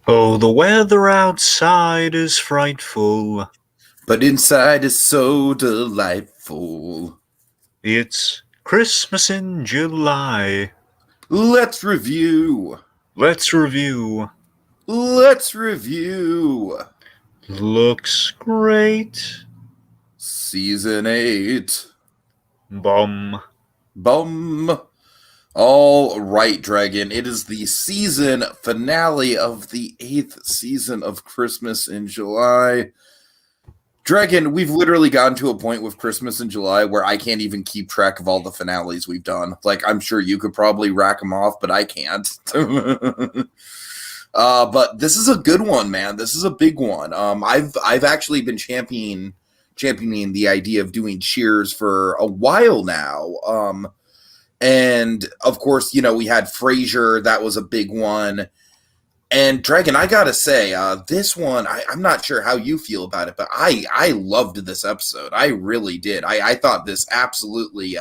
Oh, the weather outside is frightful. But inside is so delightful. It's Christmas in July. Let's review. Let's review. Let's review. Looks great. Season 8. Bum. Bum. All right, Dragon. It is the season finale of the 8th season of Christmas in July. Dragon, we've literally gotten to a point with Christmas in July where I can't even keep track of all the finales we've done. Like, I'm sure you could probably rack them off, but I can't. But this is a good one, man. This is a big one. I've actually been championing the idea of doing Cheers for a while now. And of course, we had Frasier. That was a big one. And Dragon, I gotta say, this one, I'm not sure how you feel about it, but I loved this episode. I really did. I thought this absolutely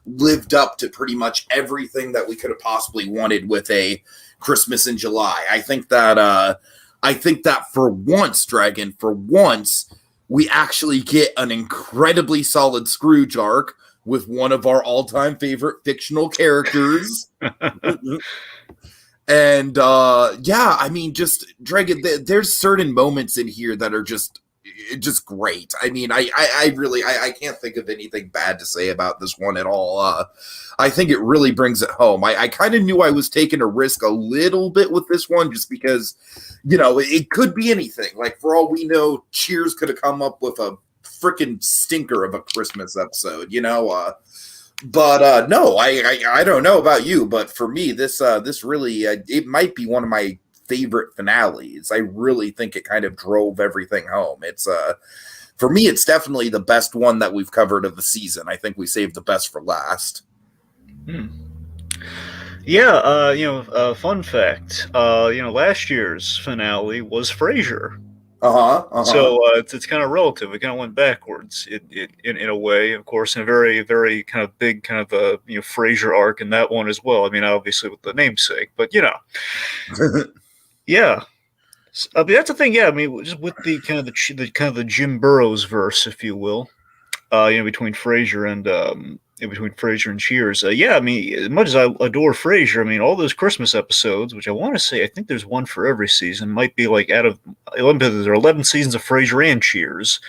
lived up to pretty much everything that we could have possibly wanted with a Christmas in July. I think that for once, Dragon, for once, we actually get an incredibly solid Scrooge arc with one of our all-time favorite fictional characters. And yeah, I mean, just Dragon. There's certain moments in here that are just great. I mean, I really I can't think of anything bad to say about this one at all. I think it really brings it home. I kind of knew I was taking a risk a little bit with this one, just because it could be anything. Like, for all we know, Cheers could have come up with a freaking stinker of a Christmas episode. But no, I don't know about you, but for me, this really it might be one of my favorite finales. I really think it kind of drove everything home. It's for me, it's definitely the best one that we've covered of the season. I think we saved the best for last. Hmm. Yeah, fun fact. Last year's finale was Frasier. So it's kind of relative. It kind of went backwards in a way, of course, in a very, very kind of big kind of Frasier arc in that one as well. I mean, obviously with the namesake, but yeah. I mean, that's the thing. Yeah, I mean, just with the kind of the Jim Burrows verse, if you will, between Frasier and between Frasier and Cheers. Yeah, I mean, as much as I adore Frasier, I mean, all those Christmas episodes, which I want to say, I think there's one for every season, might be like out of 11, there are 11 seasons of Frasier and Cheers.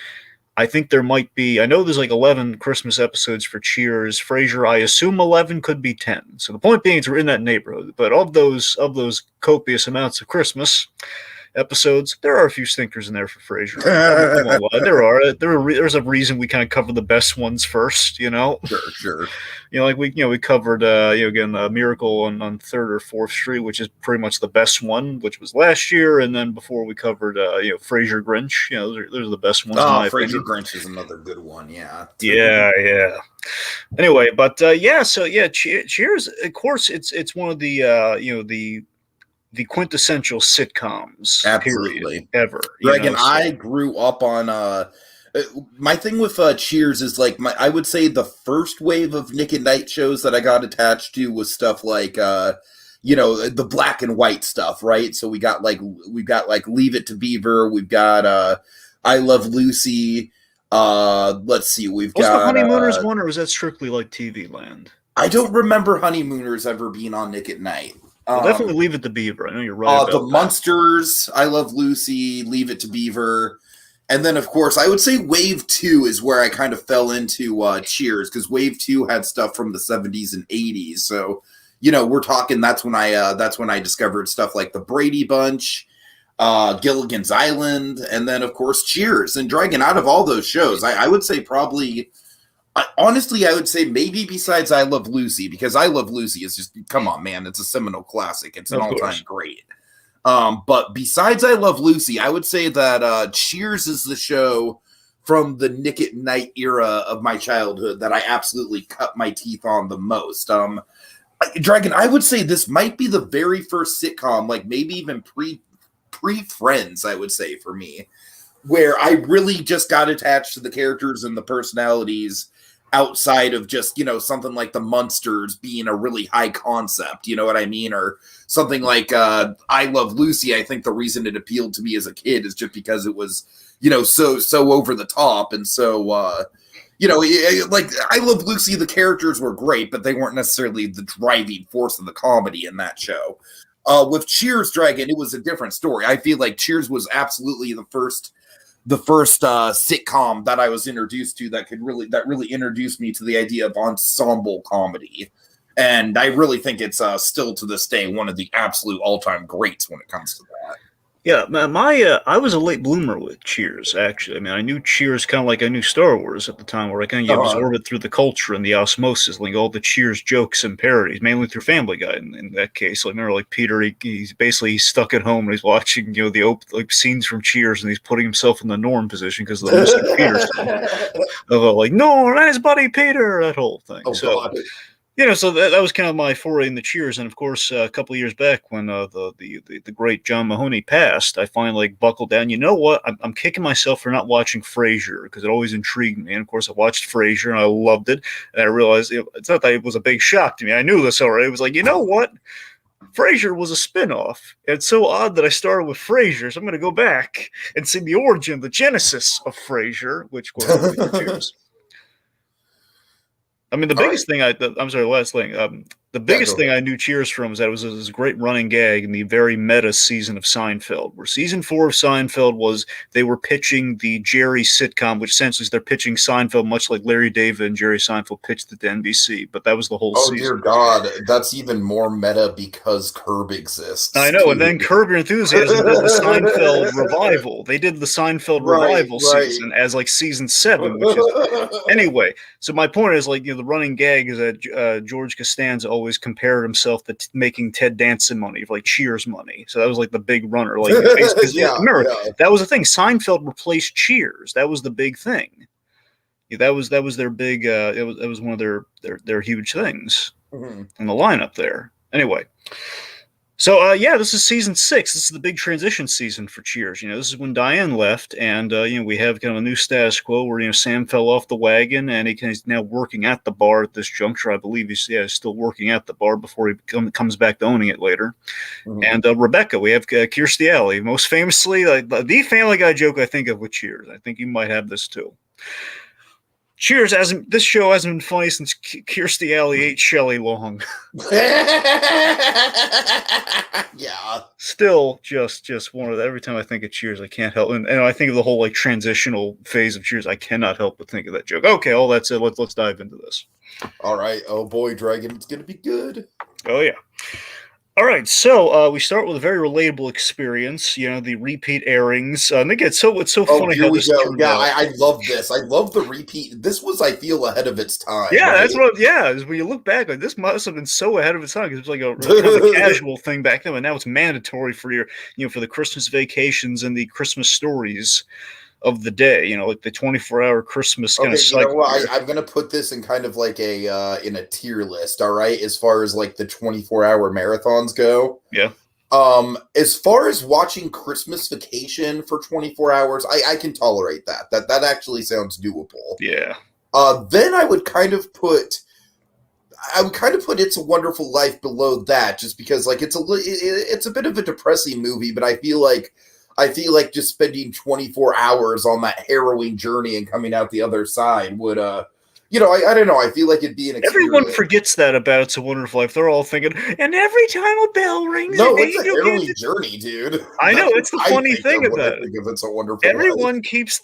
I think there might be, I know there's like 11 Christmas episodes for Cheers. Frasier, I assume 11, could be 10. So the point being is we're in that neighborhood. But of those copious amounts of Christmas episodes, there are a few stinkers in there for Frasier. I won't lie. There's a reason we kind of cover the best ones first, Sure. Like we covered again Miracle on Third or Fourth Street, which is pretty much the best one, which was last year, and then before we covered Frasier Grinch. Those are the best ones in my Frasier opinion. Grinch is another good one. Yeah. Yeah. Anyway, but so yeah, Cheers. Of course, it's one of the the quintessential sitcoms, Absolutely. period, ever. Dragon, I grew up on my thing with Cheers is like I would say the first wave of Nick at Night shows that I got attached to was stuff like the black and white stuff, right? So we've got like Leave It to Beaver, we've got I Love Lucy. Let's see, we've was got the Honeymooners one, or was that strictly like TV Land? I don't remember Honeymooners ever being on Nick at Night. Well, definitely Leave It to Beaver. I know you're right. The Munsters, I Love Lucy, Leave It to Beaver. And then, of course, I would say Wave 2 is where I kind of fell into Cheers, because Wave 2 had stuff from the 70s and 80s. So, we're talking, that's when I discovered stuff like the Brady Bunch, Gilligan's Island, and then, of course, Cheers. And Dragon, out of all those shows, I would say probably... honestly, I would say maybe besides I Love Lucy, because I Love Lucy is just, come on, man, it's a seminal classic. It's an all-time great. But besides I Love Lucy, I would say that Cheers is the show from the Nick at Night era of my childhood that I absolutely cut my teeth on the most. Dragon, I would say this might be the very first sitcom, like maybe even pre-Friends, I would say, for me, where I really just got attached to the characters and the personalities. outside of just, something like the Munsters being a really high concept, you know what I mean? Or something like I Love Lucy. I think the reason it appealed to me as a kid is just because it was, so over the top. And so, like I Love Lucy, the characters were great, but they weren't necessarily the driving force of the comedy in that show. With Cheers, Dragon, it was a different story. I feel like Cheers was absolutely the first sitcom that I was introduced to that really introduced me to the idea of ensemble comedy. And I really think it's still to this day one of the absolute all-time greats when it comes to that. Yeah, I was a late bloomer with Cheers. Actually, I mean, I knew Cheers kind of like I knew Star Wars at the time, where I kind of Uh-huh. absorbed it through the culture and the osmosis, like all the Cheers jokes and parodies, mainly through Family Guy. In that case, like remember, like Peter, he's stuck at home and he's watching like scenes from Cheers, and he's putting himself in the Norm position because of the Mr. Peterson of like no, nice buddy Peter, that whole thing. Oh So God. so that was kind of my foray in the Cheers, and of course, a couple of years back when the great John Mahoney passed, I finally like buckled down. You know what? I'm kicking myself for not watching Frasier because it always intrigued me. And of course, I watched Frasier and I loved it. And I realized it's not that it was a big shock to me. I knew this already. It was like, you know what? Frasier was a spinoff. And it's so odd that I started with Frasier, so I'm going to go back and see the origin, the genesis of Frasier, which of course will be the Cheers. I mean, the All right. biggest thing I'm sorry, last thing. The Yeah, biggest go thing ahead. I knew Cheers from is that it was this great running gag in the very meta season of Seinfeld, where season 4 of Seinfeld was they were pitching the Jerry sitcom, which essentially is they're pitching Seinfeld much like Larry David and Jerry Seinfeld pitched it to NBC, but that was the whole Oh dear season. God, that's even more meta because Curb I exists know, and too. then Curb Your Enthusiasm did the Seinfeld revival. They did the Seinfeld Right, revival right. season as like season 7, which is anyway. So my point is like the running gag is that George Costanza always compared himself to making Ted Danson money, like Cheers money. So that was like the big runner. Like because Yeah, remember yeah. that was the thing. Seinfeld replaced Cheers. That was the big thing. Yeah, that was their big. It was one of their huge things Mhm. in the lineup there. Anyway, so yeah, this is season 6. This is the big transition season for Cheers. This is when Diane left, and we have kind of a new status quo where Sam fell off the wagon, and he's now working at the bar at this juncture. I believe he's still working at the bar before he comes back to owning it later. Mhm. And Rebecca, we have Kirstie Alley, most famously like the Family Guy joke I think of with Cheers. I think you might have this too. Cheers hasn't. This show hasn't been funny since Kirstie Alley ate Shelley Long. Yeah. Still, just one of the, every time I think of Cheers, I can't help, and I think of the whole like transitional phase of Cheers. I cannot help but think of that joke. Okay, all that's it. Let's dive into this. All right. Oh boy, Dragon, it's gonna be good. Oh yeah. All right, so we start with a very relatable experience. The repeat airings. And again, it's so Oh, funny here how we this go. turned Yeah, out. I love this. I love the repeat. This was, I feel, ahead of its time, Yeah, right? that's what. Yeah, is when you look back, like this must have been so ahead of its time because it was like a kind of a casual thing back then, but now it's mandatory for for the Christmas vacations and the Christmas stories of the day. Like the 24-hour Christmas kind of Okay, you know cycle what? here. I'm gonna put this in kind of like a in a tier list, all right, as far as like the 24-hour marathons go. Yeah, As far as watching Christmas Vacation for 24 hours, I can tolerate that. That actually sounds doable. yeah. Then I would kind of put It's a Wonderful Life below that, just because like it's a bit of a depressing movie, but I feel like just spending 24 hours on that harrowing journey and coming out the other side would I don't know. I feel like it'd be an Everyone experience. forgets that about It's a Wonderful Life. They're all thinking, and every time a bell rings, an No, it's a angel gives harrowing it. journey, dude. I know That's what it's the I funny think thing of when I about it. think of It's a Wonderful Everyone keeps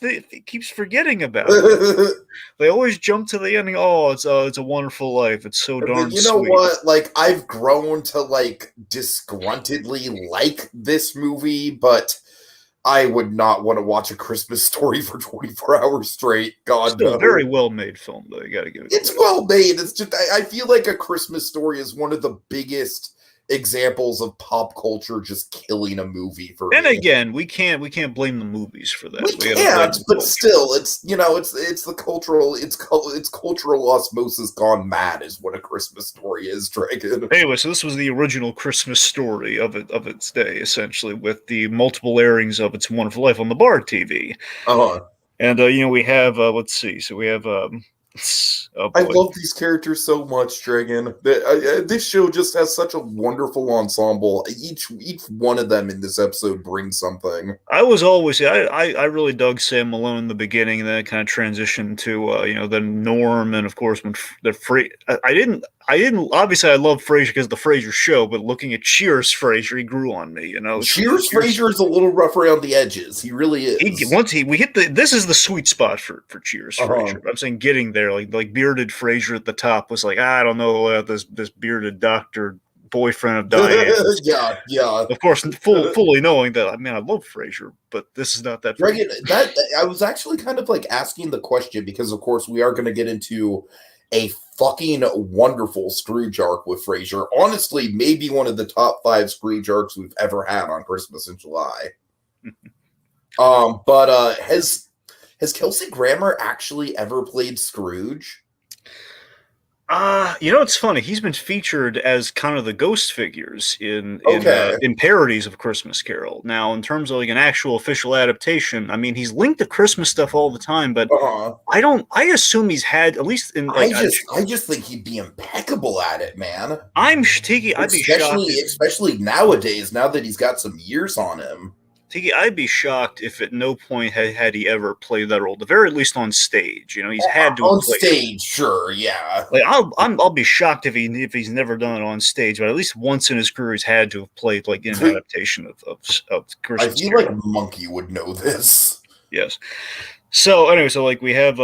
forgetting about it. Life. They always jump to the ending. Oh, it's a wonderful life. It's so But darn you know sweet. what? Like, I've grown to like disgruntledly like this movie, but I would not want to watch A Christmas Story for 24 hours straight. God Still, no. very well made film though. You got to give it It's credit. well made. It's just I feel like A Christmas Story is one of the biggest examples of pop culture just killing a movie for And me. again, we can't blame the movies for We that. We got to blame can't, the but culture. still, it's the cultural it's cultural osmosis gone mad is what A Christmas Story is, Dragon. Anyway, so this was the original Christmas story of its day, essentially, with the multiple airings of It's a Wonderful Life on the Bar TV. Uh-huh. And we have let's see, so we have Oh I boy. love these characters so much, Dragon. This show just has such a wonderful ensemble. Each one of them in this episode brings something. I was always I really dug Sam Malone in the beginning, and then it kind of transitioned to then Norm, and of course when the I didn't obviously I love Frasier because of the Frasier show, but looking at Cheers Frasier, he grew on me. Cheers Frasier is a little rough around the edges. He really is. We hit this is the sweet spot for Cheers Uh-huh. Frasier. I'm saying getting there, like bearded Frasier at the top was like, I don't know about this bearded doctor boyfriend of Diane's. Yeah. Of course, fully knowing that, I mean, I love Frasier, but this is not that. Dragon, that I was actually kind of like asking the question because, of course, we are going to get into a fucking wonderful Scrooge arc with Frasier. Honestly, maybe one of the top 5 Scrooge arcs we've ever had on Christmas in July. But has Kelsey Grammer actually ever played Scrooge? It's funny. He's been featured as kind of the ghost figures in parodies of Christmas Carol. Now, in terms of like an actual official adaptation, I mean, he's linked to Christmas stuff all the time, but I assume he's had at least in. Like, I just think he'd be impeccable at it, man. I'd be shocked, especially nowadays. Now that he's got some years on him. Tiki, I'd be shocked if at no point had he ever played that role. At the very least on stage, he's had to on have played stage. Sure, yeah. Like I'll be shocked if he's never done it on stage, but at least once in his career he's had to have played like in an adaptation of Christmas. I feel Carol. like Monkey would know this. Yes. So anyway, like we have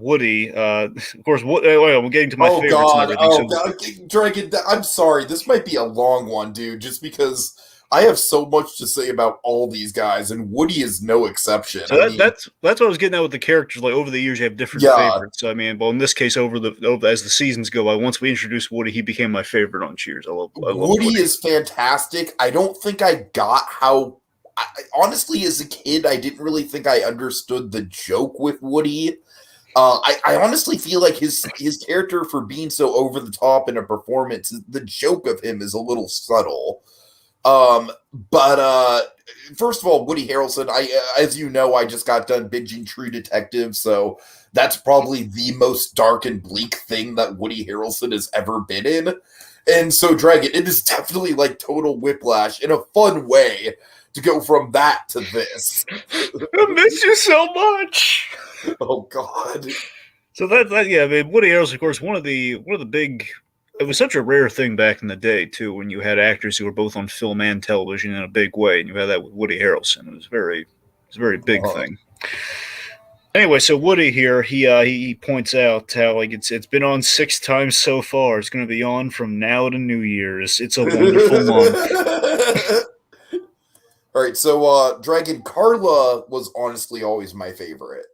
Woody. Of course, we're getting to my favorites. God! And everything. God! Dragon, I'm sorry. This might be a long one, dude. Just because I have so much to say about all these guys, and Woody is no exception. So that's what I was getting at with the characters. Like over the years, you have different favorites. So, I mean, well, in this case, as the seasons go by, once we introduced Woody, he became my favorite on Cheers. I love Woody is fantastic. I don't think I got how. Honestly, as a kid, I didn't really think I understood the joke with Woody. I honestly feel like his character, for being so over the top in a performance, the joke of him is a little subtle. But first of all, Woody Harrelson, as you know, I just got done binging True Detective, so that's probably the most dark and bleak thing that Woody Harrelson has ever been in. And so, Dragon, it is definitely like total whiplash in a fun way to go from that to this. I miss you so much. Oh God. So I mean, Woody Harrelson, of course, one of the big. It was such a rare thing back in the day, too, when you had actors who were both on film and television in a big way, and you had that with Woody Harrelson. It was a very big thing. Anyway, so Woody here, he points out how like it's been on 6 times so far. It's going to be on from now to New Year's. It's a wonderful month. All right, so Dragon, Carla was honestly always my favorite.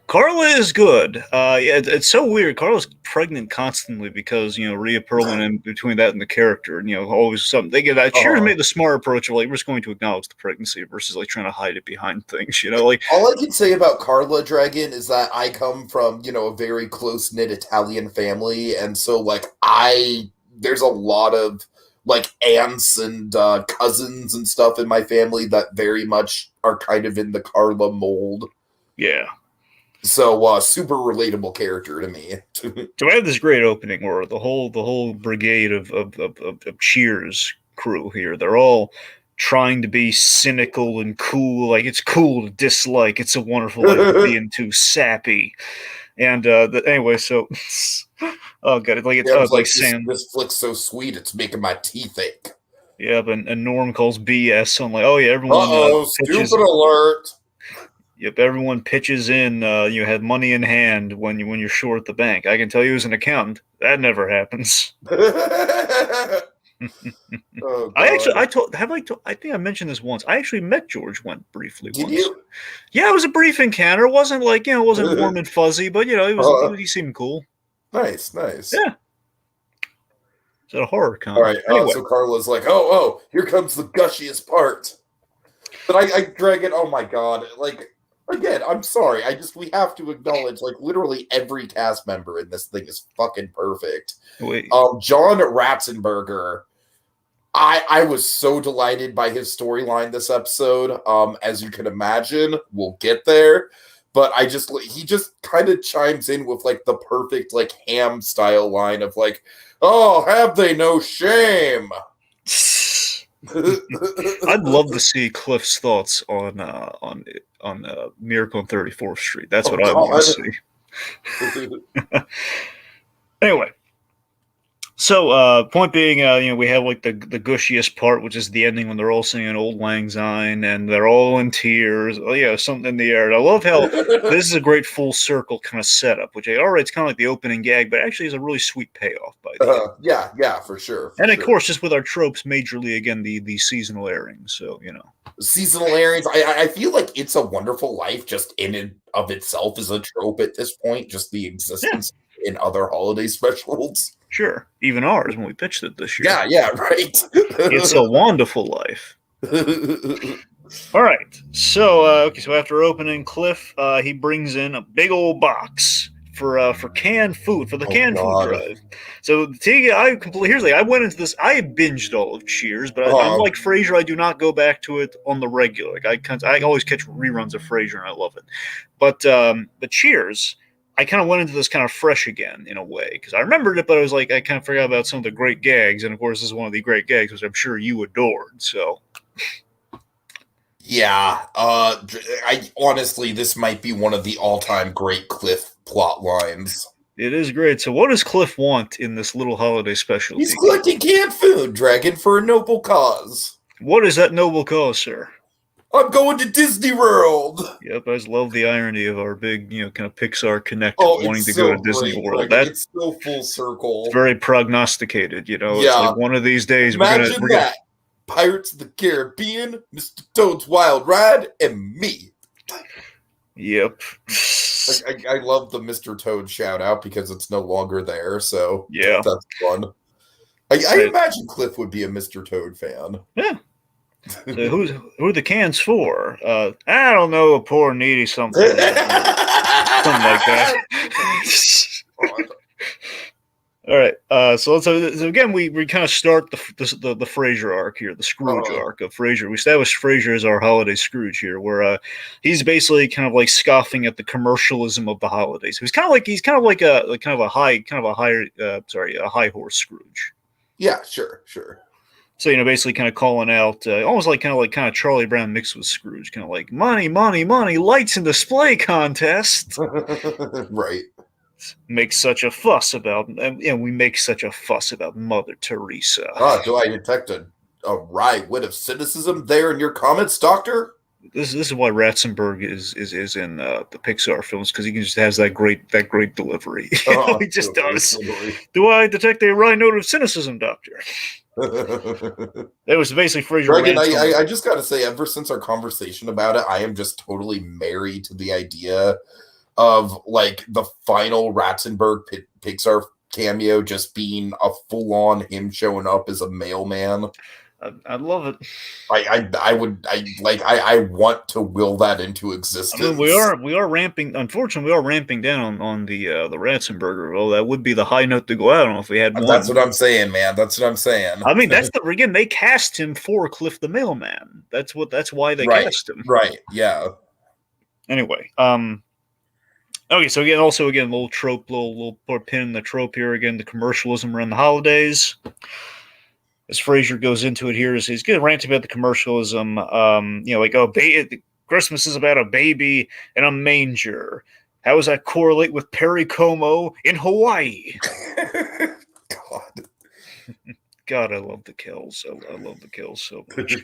Carla is good. It's so weird. Carla's pregnant constantly because Rhea Perlman in between that and the character, and always something. They get that. Cheers made the smart approach of like we're just going to acknowledge the pregnancy versus like trying to hide it behind things. Like all I can say about Carla, Dragon, is that I come from a very close knit Italian family, and so like there's a lot of like aunts and cousins and stuff in my family that very much are kind of in the Carla mold. Yeah. So super relatable character to me. So I have this great opening where the whole brigade of Cheers crew here, they're all trying to be cynical and cool. Like it's cool to dislike. It's a wonderful life being too sappy. And anyway, so oh god, it's like Sam. This flick's so sweet, it's making my teeth ache. Yep, and Norm calls BS. So I'm like, oh yeah, everyone. Stupid alert. Yep, everyone pitches in. You had money in hand when you're short at the bank. I can tell you as an accountant, that never happens. Oh, I think I mentioned this once. I actually met George Wendt briefly once. Did you? Yeah, it was a brief encounter. It wasn't like it wasn't warm and fuzzy, but he seemed cool. Nice. Yeah. Is that a horror con? All right. Anyway. So Carla's like, oh, here comes the gushiest part. But I drag it. Oh my god! Like again, I'm sorry. We have to acknowledge like literally every cast member in this thing is fucking perfect. Wait. John Ratzenberger. I was so delighted by his storyline this episode. As you can imagine, we'll get there. but he just kind of chimes in with like the perfect like Ham style line of like, "Oh, have they no shame?" I'd love to see Cliff's thoughts on Miracle on 34th Street. That's what I want to see. Anyway, so point being, we have like the gushiest part, which is the ending when they're all singing Old Lang Syne and they're all in tears. Oh yeah, something in the air. And I love how this is a great full circle kind of setup, which all right, it's kind of like the opening gag, but actually is a really sweet payoff by the end. Yeah, for sure. And of course, just with our tropes, majorly again the seasonal airings. So seasonal airings. I feel like It's a Wonderful Life just in and of itself is a trope at this point. Just the existence in other holiday specials. Sure, even ours when we pitched it this year. Yeah, right. It's a Wonderful Life. All right, so so after opening, Cliff he brings in a big old box for canned food for the canned food drive. So I went into this. I binged all of Cheers, but unlike Frasier, I do not go back to it on the regular. Like I always catch reruns of Frasier, and I love it. But Cheers, I kind of went into this kind of fresh again in a way because I remembered it, but I was like I kind of forgot about some of the great gags, and of course this is one of the great gags, which I'm sure you adored. So. Yeah, I honestly, this might be one of the all-time great Cliff plot lines. It is great. So what does Cliff want in this little holiday special? He's collecting canned food, Dragon, for a noble cause. What is that noble cause, sir? I'm going to Disney World. Yep, I just love the irony of our big, kind of Pixar connect wanting to go to Disney World. It's so full circle. It's very prognosticated, It's like one of these days we're gonna Pirates of the Caribbean, Mr. Toad's Wild Ride, and me. Yep. I love the Mr. Toad shout out because it's no longer there, so yeah, that's fun. I imagine Cliff would be a Mr. Toad fan. Yeah. So who are the cans for? I don't know, a poor needy something. Something like that. All right. So again, we kind of start the Frasier arc here, the Scrooge arc of Frasier. We established Frasier as our holiday Scrooge here, where he's basically kind of like scoffing at the commercialism of the holidays. He's kind of like a high horse Scrooge. Yeah, sure. So basically kind of calling out, almost like kind of Charlie Brown mixed with Scrooge, kind of like money, lights and display contest. Right. Make such a fuss about, we make such a fuss about Mother Teresa. Do I detect a wry wit of cynicism there in your comments, Doctor? This is why Ratzenberg is in the Pixar films, because he just has that great delivery. He just does. Do I detect a wry note of cynicism, Doctor? It was basically Frasier. Dragon, I just got to say, ever since our conversation about it, I am just totally married to the idea of like the final Ratzenberg Pixar cameo just being a full-on him showing up as a mailman. I love it. I want to will that into existence. I mean, we are ramping. Unfortunately, we are ramping down on the Ratzenberger. Well, that would be the high note to go out on if we had one. That's what I'm saying, man. That's what I'm saying. I mean, again, they cast him for Cliff the Mailman. That's why they cast him. Right. Yeah. Anyway, okay, so again, a little trope, little pin in the trope here again, the commercialism around the holidays. As Frasier goes into it here, he's going to rant about the commercialism. Christmas is about a baby in a manger. How does that correlate with Perry Como in Hawaii? God, I love the kills. I love the kills so much.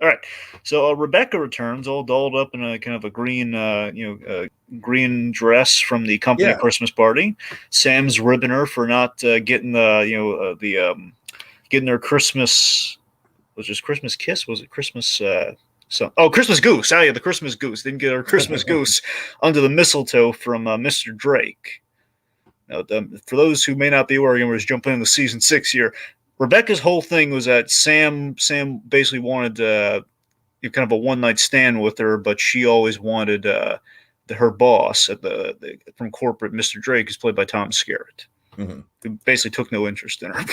All right, so Rebecca returns, all dolled up in a kind of a green, green dress from the company Christmas party. Sam's ribbing her for not getting getting their Christmas. Was it Christmas kiss? Was it Christmas? Christmas goose. Oh yeah, the Christmas goose. Didn't get her Christmas goose under the mistletoe from Mr. Drake. Now, for those who may not be aware, we're just jumping into season 6 here. Rebecca's whole thing was that Sam basically wanted kind of a one-night stand with her, but she always wanted her boss from corporate, Mr. Drake, who's played by Tom Skerritt, who basically took no interest in her.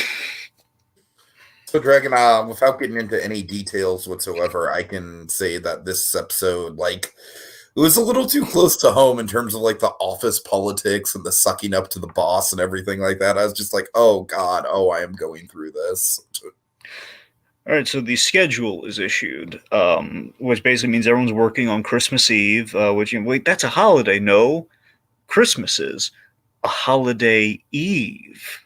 So, Dragon, without getting into any details whatsoever, I can say that this episode, It was a little too close to home in terms of like the office politics and the sucking up to the boss and everything like that. I was just like, oh God, I am going through this. All right, so the schedule is issued, which basically means everyone's working on Christmas Eve. Wait, that's a holiday? No, Christmas is a holiday eve.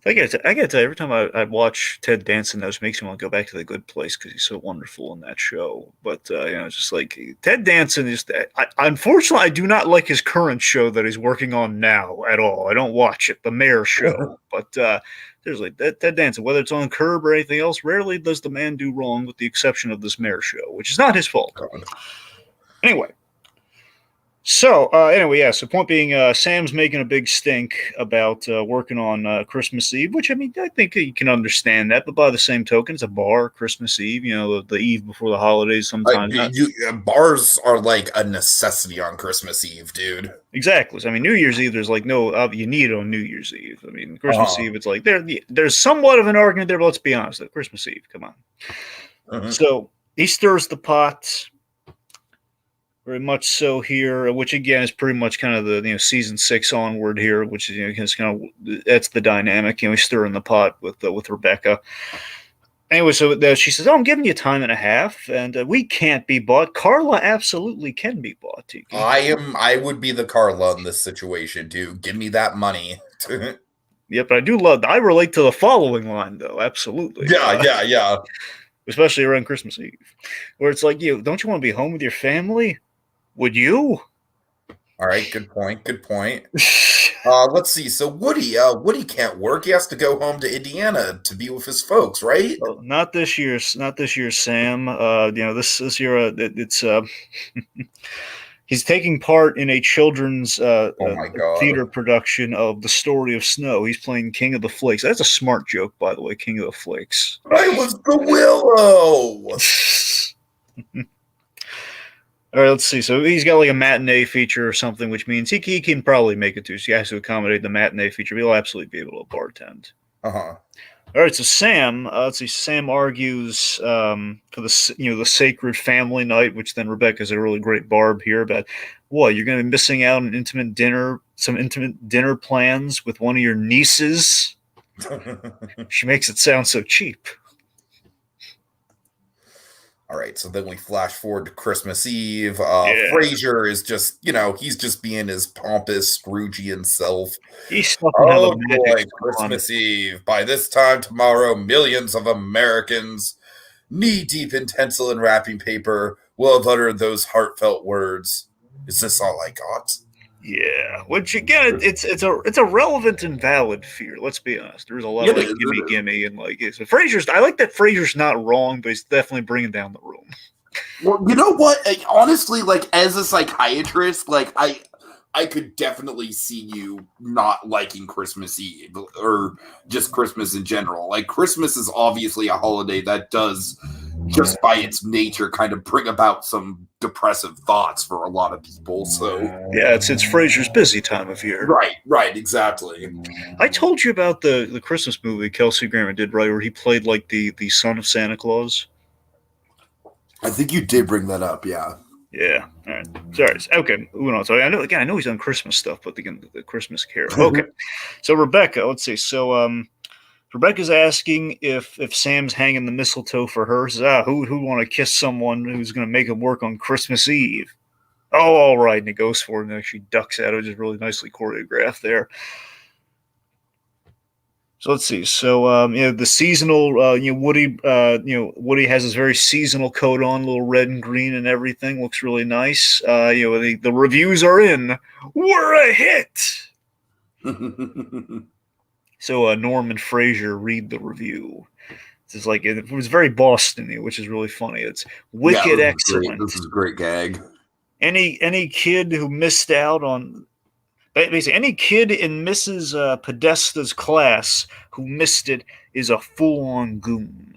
I get to tell you, every time I watch Ted Danson, that just makes me want to go back to The Good Place because he's so wonderful in that show. But it's just like Ted Danson is. Unfortunately, I do not like his current show that he's working on now at all. I don't watch it, The Mayor Show. But there's like Ted Danson, whether it's on Curb or anything else, rarely does the man do wrong, with the exception of this Mayor Show, which is not his fault. God. Anyway. So, yeah, so point being, Sam's making a big stink about working on Christmas Eve, which, I mean, I think you can understand that, but by the same token, it's a bar, Christmas Eve, the eve before the holidays sometimes. Bars are like a necessity on Christmas Eve, dude. Exactly. So, I mean, New Year's Eve, there's like you need it on New Year's Eve. I mean, Christmas Eve, it's like, there's somewhat of an argument there, but let's be honest, Christmas Eve, come on. Mhm. So, he stirs the pot. Very much so here, which again is pretty much kind of the season 6 onward here, which is kind of that's the dynamic. We stir in the pot with Rebecca. Anyway, so she says, "Oh, I'm giving you time and a half, and we can't be bought. Carla absolutely can be bought, Tiki." I would be the Carla in this situation too. Give me that money. Yep, I relate to the following line though, absolutely. Yeah. Especially around Christmas Eve, where it's like, don't you want to be home with your family? Would you? All right, good point. Let's see. So Woody can't work. He has to go home to Indiana to be with his folks, right? Well, not this year, Sam. This year, it's he's taking part in a children's Oh my God. theater production of The Story of Snow. He's playing King of the Flakes. That's a smart joke, by the way, King of the Flakes. I was the Willow. All right, let's see. So he's got like a matinee feature or something, which means he can probably make it too. So he has to accommodate the matinee feature. He'll absolutely be able to bartend. Uh-huh. All right, so Sam, let's see. Sam argues for the sacred family night, which then Rebecca's a really great barb here about. What, you're going to be missing out on some intimate dinner plans with one of your nieces? She makes it sound so cheap. All right, so then we flash forward to Christmas Eve. Frasier is just, he's just being his pompous, Scroogeian self. He's oh boy, Christmas Eve. By this time tomorrow, millions of Americans, knee-deep in tinsel and wrapping paper, will have uttered those heartfelt words. Is this all I got? Yeah, which again, it's a relevant and valid fear. Let's be honest. There's a lot of like gimme, and like so Frasier's. I like that Frasier's not wrong, but he's definitely bringing down the room. Well, you know what? Honestly, like as a psychiatrist, like I could definitely see you not liking Christmas Eve or just Christmas in general. Like Christmas is obviously a holiday that does, just by its nature, kind of bring about some depressive thoughts for a lot of people. So yeah, it's Frasier's busy time of year. Right, exactly. I told you about the Christmas movie Kelsey Grammer did, right, where he played like the son of Santa Claus. I think you did bring that up, yeah. Yeah. All right. Sorry. Okay. Moving on. So I know he's done Christmas stuff, but again, the Christmas Carol. Okay. So Rebecca, let's see. So Rebecca's asking if Sam's hanging the mistletoe for her. Says, who'd want to kiss someone who's going to make him work on Christmas Eve? Oh, all right. And he goes for it and actually ducks at it, just really nicely choreographed there. So let's see. So the seasonal, Woody, Woody has his very seasonal coat on, a little red and green and everything. Looks really nice. The reviews are in. We're a hit. So Norm and Frasier read the review. It's like it was very Boston-y, which is really funny. It's wicked excellent. This is a great gag. Any kid who missed out on. Basically, any kid in Mrs. Podesta's class who missed it is a full-on goon.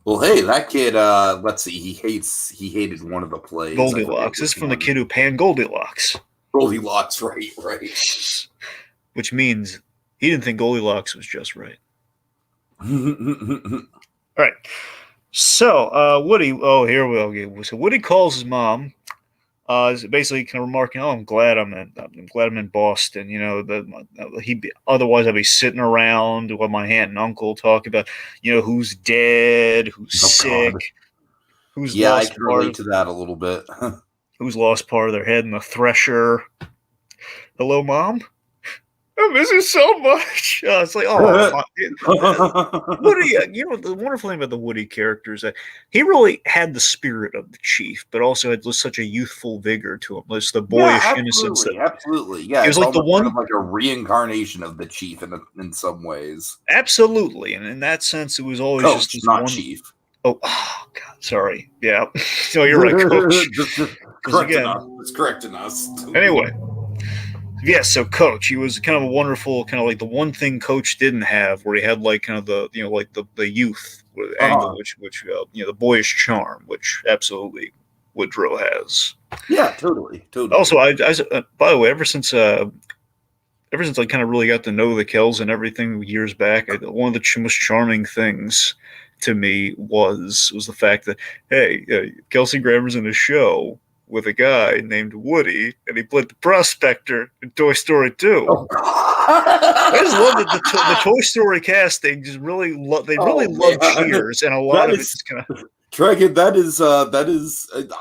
Well, hey, that kid. Let's see. He hated one of the plays. Goldilocks. This is from the kid who panned Goldilocks. Goldilocks, right. Which means he didn't think Goldilocks was just right. All right. So, Woody. Oh, here we go. Okay. So Woody calls his mom. Is basically kind of remarking, "Oh, I'm glad I'm in Boston. You know, otherwise I'd be sitting around while my aunt and uncle talk about, who's dead, who's Oh sick, God. who's Yeah, I lost can part relate of to that a little bit. who's lost part of their head in the thresher. Hello, mom. I miss you so much. It's like, oh, Woody. The wonderful thing about the Woody character is that he really had the spirit of the chief, but also had just such a youthful vigor to him. Just the Yeah, boyish innocence that absolutely. Yeah, he was it's like the almost kind of one. like a reincarnation of the chief in some ways. Absolutely, and in that sense, it was always just Coach, this not one. chief. Oh God, sorry. Yeah, so you're right, Coach. just Because correcting again, us. Just correcting us. anyway, yeah. So Coach, he was kind of a wonderful, kind of like the one thing Coach didn't have, where he had like kind of the like the youth angle, Uh-huh. which the boyish charm, which absolutely Woodrow has. Yeah, totally. Also, by the way, ever since I kind of really got to know the Kells and everything years back, one of the most charming things to me was the fact that, hey, Kelsey Grammer's in a show with a guy named Woody, and he played the prospector in Toy Story 2. Oh. I just love that the Toy Story casting just really they really love Man. Cheers, and a lot That of it is just kind of. Dragon, that is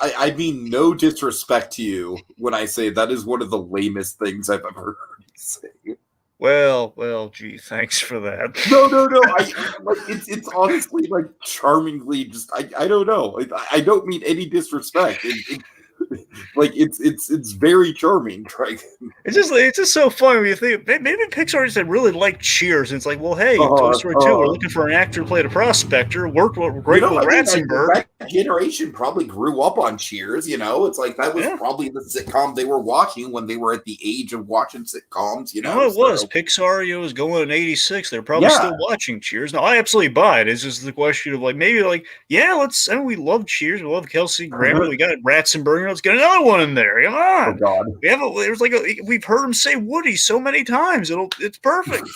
I mean no disrespect to you when I say that is one of the lamest things I've ever heard you say. Well, gee, thanks for that. No. I like it's honestly like charmingly just I don't know. I don't mean any disrespect. Like it's very charming, Dragon. It's just so funny when you think maybe Pixar just really liked Cheers. And it's like, well, hey, Toy Story 2, we're looking for an actor to play the prospector. Worked great with I mean, like, Ratzenberg. that generation probably grew up on Cheers. It's like that was probably the sitcom they were watching when they were at the age of watching sitcoms. It was Pixar. Was going in '86. They're probably still watching Cheers. No, I absolutely buy it. It's just the question of like maybe like let's. I mean, we love Cheers. We love Kelsey Grammer. We got Ratzenberger. Let's get another one in there. Come on. Oh God. There's like we've heard him say Woody so many times. It's perfect.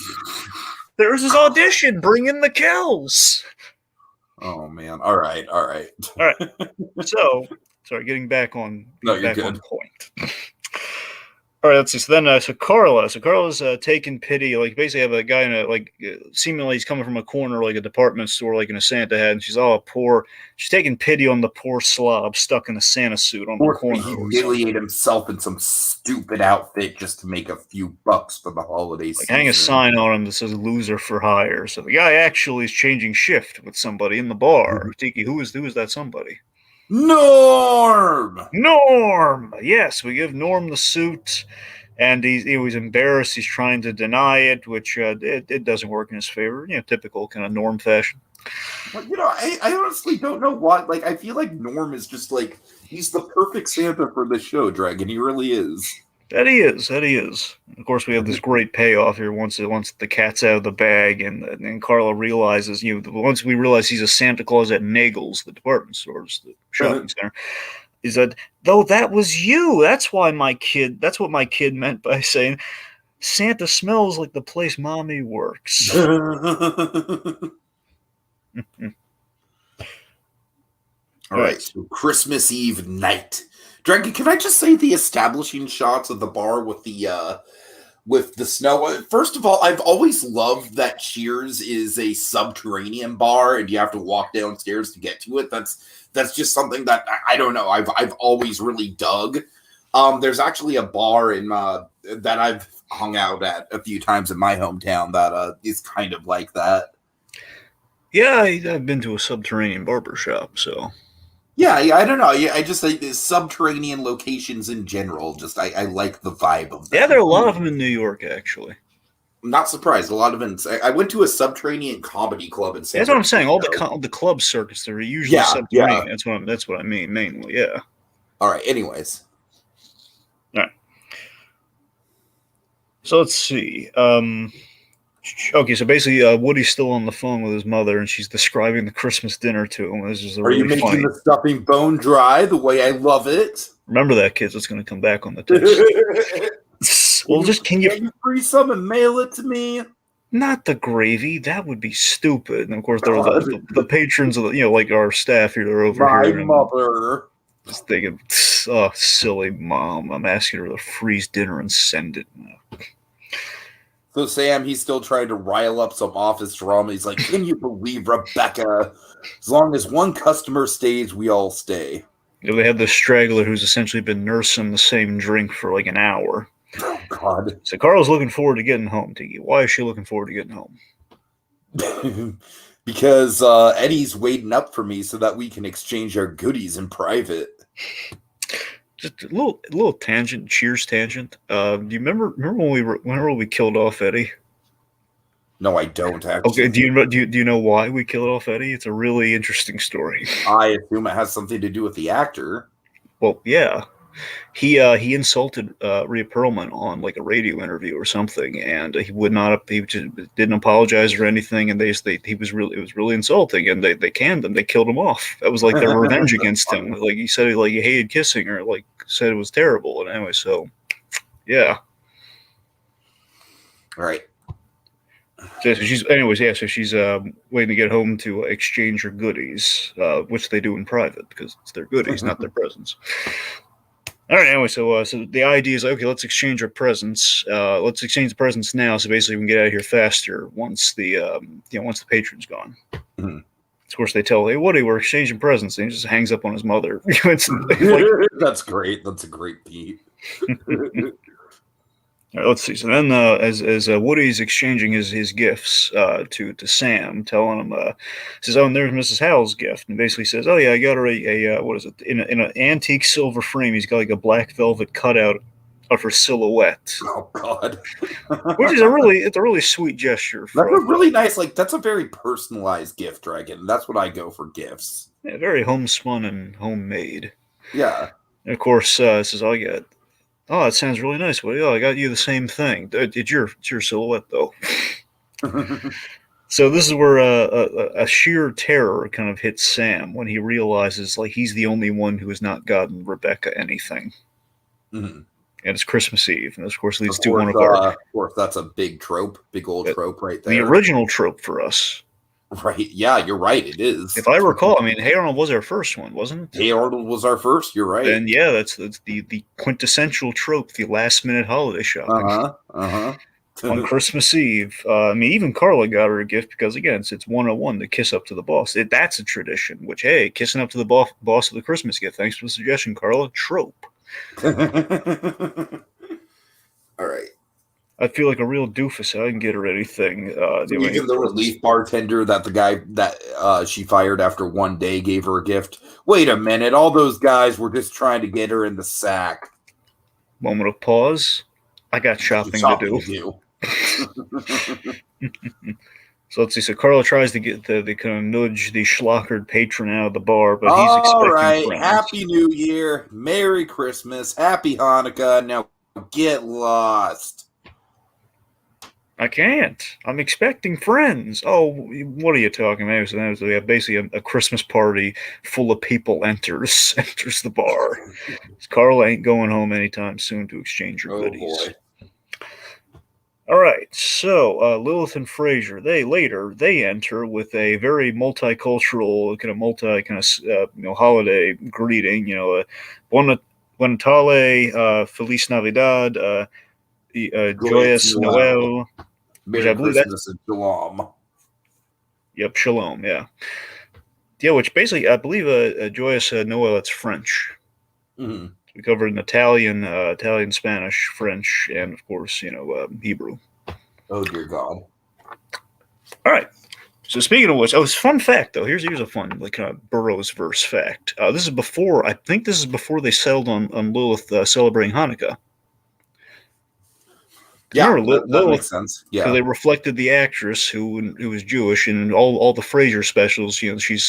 There's his audition. Bring in the Kells. Oh man! All right. So, sorry, getting back on on point. All right, let's see. So then, Carla's taking pity. Like, basically, have a guy in seemingly he's coming from a corner, like a department store, like in a Santa hat, and she's She's taking pity on the poor slob stuck in a Santa suit on the corner. Humiliate himself in some stupid outfit just to make a few bucks for the holiday season. Hang a sign on him that says "loser for hire." So the guy actually is changing shift with somebody in the bar. Mm-hmm. Tiki, who is that somebody? Norm! Yes, we give Norm the suit, and he was embarrassed. He's trying to deny it, which it doesn't work in his favor. Typical kind of Norm fashion. But, I honestly don't know why. Like, I feel like Norm is just like, he's the perfect Santa for the show, Dragon. He really is. That he is. Of course, we have this great payoff here once the cat's out of the bag, and Carla realizes, once we realize he's a Santa Claus at Nagel's, the department stores, the shopping center, is that though that was you. That's what my kid meant by saying Santa smells like the place mommy works. All right, so Christmas Eve night. Dragon, can I just say the establishing shots of the bar with the snow? First of all, I've always loved that Cheers is a subterranean bar, and you have to walk downstairs to get to it. That's just something that I don't know. I've always really dug. There's actually a bar in that I've hung out at a few times in my hometown that is kind of like that. Yeah, I've been to a subterranean barber shop, so. Yeah, I don't know. Yeah, I just like the subterranean locations in general. Just I like the vibe of them. Yeah, there are a lot of them in New York, actually. I'm not surprised. A lot of them. I went to a subterranean comedy club in San That's what I'm saying. All the club circuits, they're usually subterranean. Yeah. That's what I mean, mainly. Yeah. All right. Anyways. All right. So let's see. Okay, so basically, Woody's still on the phone with his mother, and she's describing the Christmas dinner to him. This is Are you making the stuffing bone dry the way I love it? Remember that, kids. It's going to come back on the text. Well, can you free some and mail it to me? not the gravy. That would be stupid. And of course, there are God. the patrons of the, like our staff here, they're over My here and mother. just thinking, oh, silly mom. I'm asking her to freeze dinner and send it. So Sam, he's still trying to rile up some office drama. He's like, can you believe Rebecca? As long as one customer stays, we all stay. They have this straggler who's essentially been nursing the same drink for like an hour. Oh, God. So Carl's looking forward to getting home, Tiki. Why is she looking forward to getting home? Because Eddie's waiting up for me so that we can exchange our goodies in private. Just a little tangent, Cheers tangent. Do you remember when we killed off Eddie? No, I don't actually. Okay, do you know why we killed off Eddie? It's a really interesting story. I assume it has something to do with the actor. Well, yeah. He insulted Rhea Perlman on like a radio interview or something, and he would not. He just didn't apologize or anything, and it was really insulting, and they canned him. They killed him off. That was like their revenge against him. Like he said, he hated kissing her, like said it was terrible. And anyway, so yeah. All right. So she's waiting to get home to exchange her goodies, which they do in private because it's their goodies, not their presents. All right. Anyway, so the idea is okay. Let's exchange our presents. Let's exchange the presents now, so basically we can get out of here faster once the once the patron's gone. Mm-hmm. Of course, they tell, "Hey, Woody, we're exchanging presents," and he just hangs up on his mother. That's great. That's a great beat. All right, let's see. So then, as Woody's exchanging his gifts to Sam, telling him, says, "Oh, and there's Mrs. Howell's gift," and basically says, "Oh yeah, I got her a what is it? In an antique silver frame. He's got like a black velvet cutout of her silhouette." Oh God! Which is a really sweet gesture. That's a really nice, that's a very personalized gift, Dragon. That's what I go for gifts. Yeah, very homespun and homemade. Yeah. And of course, says, "Oh yeah." Oh, it sounds really nice, Woody. Oh, I got you the same thing. It's your silhouette, though. So this is where a sheer terror kind of hits Sam when he realizes like he's the only one who has not gotten Rebecca anything. Mm-hmm. And it's Christmas Eve, and this, of course, leads Of to course, one of our... Of course, that's a big trope, big old trope right there. The original trope for us. Right, yeah, you're right, it is. If I recall, I mean, Hey Arnold was our first one, wasn't it? Hey Arnold was our first, you're right. And yeah, that's the quintessential trope, the last-minute holiday shopping. On Christmas Eve. I mean, even Carla got her a gift because, again, it's 101 to kiss up to the boss. That's a tradition, which, hey, kissing up to the boss of the Christmas gift. Thanks for the suggestion, Carla. Trope. All right. I feel like a real doofus. I didn't get her anything. Even the relief bartender that the guy that she fired after one day gave her a gift. Wait a minute. All those guys were just trying to get her in the sack. Moment of pause. I got shopping to do. So let's see. So Carla tries to get the kind of nudge the schlockered patron out of the bar, but he's expecting friends. Happy New Year, Merry Christmas, Happy Hanukkah. Now get lost. I can't. I'm expecting friends. Oh, what are you talking about? So we have basically a Christmas party full of people enters the bar. Carla ain't going home anytime soon to exchange her goodies. Boy. All right, so Lilith and Frasier, they enter with a very multicultural kind of holiday greeting. Buon Natale, Feliz Navidad, Joyous Noel. Merry Christmas and Shalom. Yep, Shalom. Yeah, which basically I believe Joyous Noel. That's French. Mm-hmm. We covered an Italian, Spanish, French, and of course, Hebrew. Oh dear God! All right. So speaking of which, fun fact though. Here's a fun kind of Burroughs verse fact. I think this is before they settled on Lilith celebrating Hanukkah. Yeah, that makes sense. Yeah, because they reflected the actress who was Jewish, and all the Frasier specials. She's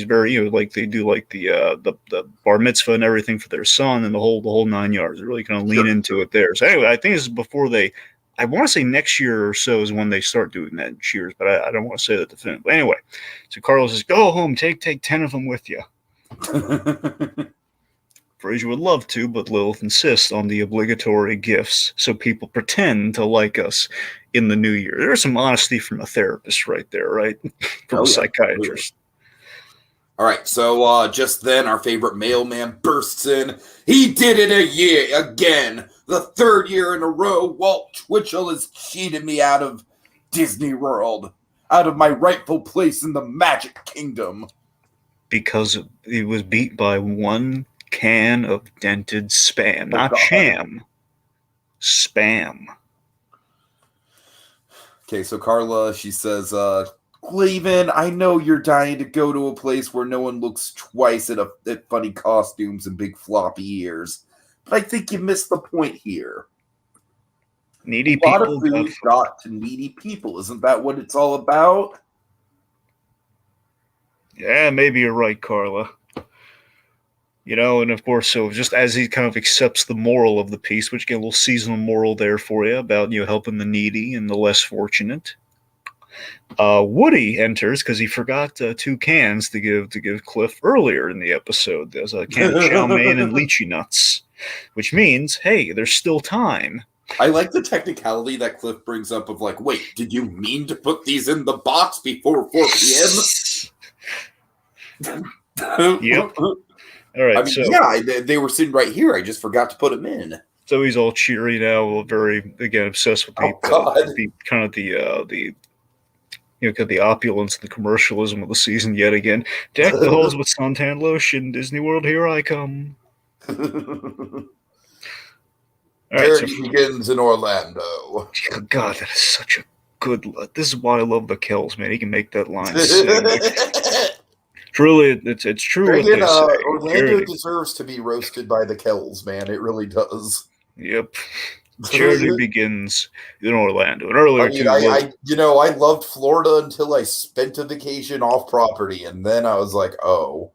very like they do like the bar mitzvah and everything for their son and the whole 9 yards. They really kind of lean into it there. So anyway, I think this is before they. I want to say next year or so is when they start doing that in Cheers, but I don't want to say that definitively. But anyway, so Carlos says, "Go home, take 10 of them with you." Frasier would love to, but Lilith insists on the obligatory gifts so people pretend to like us in the new year. There's some honesty from a therapist right there, right? From Oh, a yeah. psychiatrist. All right, so just then our favorite mailman bursts in. He did it again. The third year in a row, Walt Twitchell has cheated me out of Disney World, out of my rightful place in the Magic Kingdom. Because he was beat by one can of dented spam. Oh, Not God. sham. Spam. Okay, so Carla, she says, Cleveland, I know you're dying to go to a place where no one looks twice at funny costumes and big floppy ears. But I think you missed the point here. Needy A lot people of food got to needy people. Isn't that what it's all about? Yeah, maybe you're right, Carla. You know, and of course, so just as he kind of accepts the moral of the piece, which get a little seasonal moral there for you about, you know, helping the needy and the less fortunate. Woody enters because he forgot 2 cans to give Cliff earlier in the episode. There's a can of chow mein and lychee nuts, which means, hey, there's still time. I like the technicality that Cliff brings up of like, wait, did you mean to put these in the box before 4 p.m.? Yep. All right, I mean, so yeah, they were sitting right here. I just forgot to put them in. So he's all cheery now, very again obsessed with the kind of the you know, the opulence and the commercialism of the season yet again. Deck the halls with suntan lotion, Disney World, here I come. All right, Journey begins in Orlando. God, that is such a good. This is why I love the Kells, man. He can make that line sing. Truly, it's true what they say. Orlando deserves to be roasted by the Kells, man. It really does. Yep. Charity begins in Orlando. And earlier, I loved Florida until I spent a vacation off property, and then I was like, oh.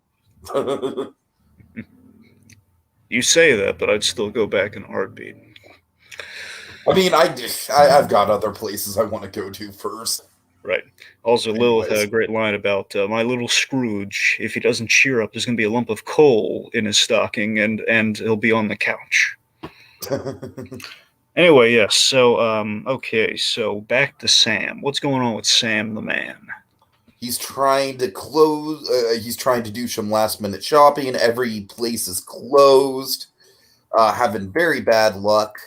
You say that, but I'd still go back in a heartbeat. I mean, I've got other places I want to go to first. Right. Also, Lilith had a great line about my little Scrooge. If he doesn't cheer up, there's going to be a lump of coal in his stocking, and he'll be on the couch. Anyway, yes. So, okay. So back to Sam. What's going on with Sam the man? He's trying to close. He's trying to do some last minute shopping. Every place is closed. Having very bad luck.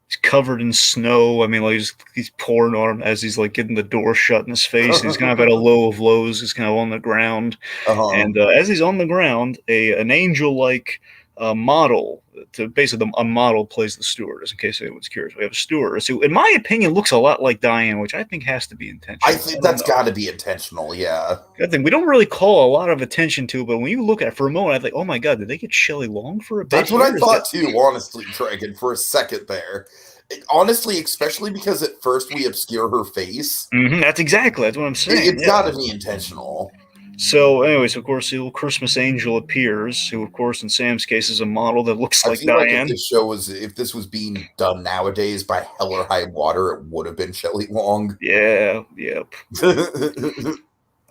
He's covered in snow. I mean, like he's pouring on him as he's like getting the door shut in his face. He's kind of at a low of lows. He's kind of on the ground, and as he's on the ground, an angel-like model, a model plays the stewardess. In case anyone's curious, we have a stewardess who, in my opinion, looks a lot like Diane, which I think has to be intentional. I think that's got to be intentional. Yeah, I think we don't really call a lot of attention to it, but when you look at it for a moment, I think, oh my god, did they get Shelley Long for a bit? That's what I thought too. Honestly, Dragon, for a second there. Honestly, especially because at first we obscure her face. Mm-hmm, that's what I'm saying. It's got to be intentional. So, anyways, of course, the little Christmas angel appears, who, of course, in Sam's case, is a model that looks like Diane. Like if this was being done nowadays by hell or high water, it would have been Shelley Long. Yeah, yep.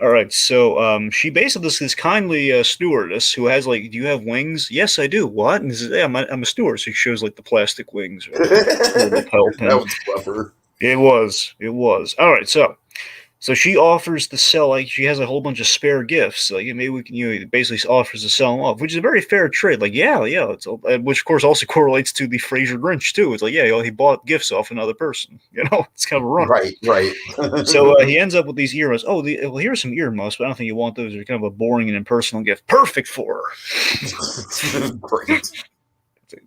All right, so she basically this kindly stewardess who has like, do you have wings? Yes, I do. What? And he says, yeah, I'm a steward. So she shows like the plastic wings. That was clever. It was. All right, so she offers to sell, like she has a whole bunch of spare gifts. Like maybe we can, basically offers to sell them off, which is a very fair trade. Like it's which of course also correlates to the Frasier Grinch too. It's like he bought gifts off another person. It's kind of a run. Right. So he ends up with these earmuffs. Oh, well, here's some earmuffs, but I don't think you want those. They're kind of a boring and impersonal gift. Perfect for her. Great.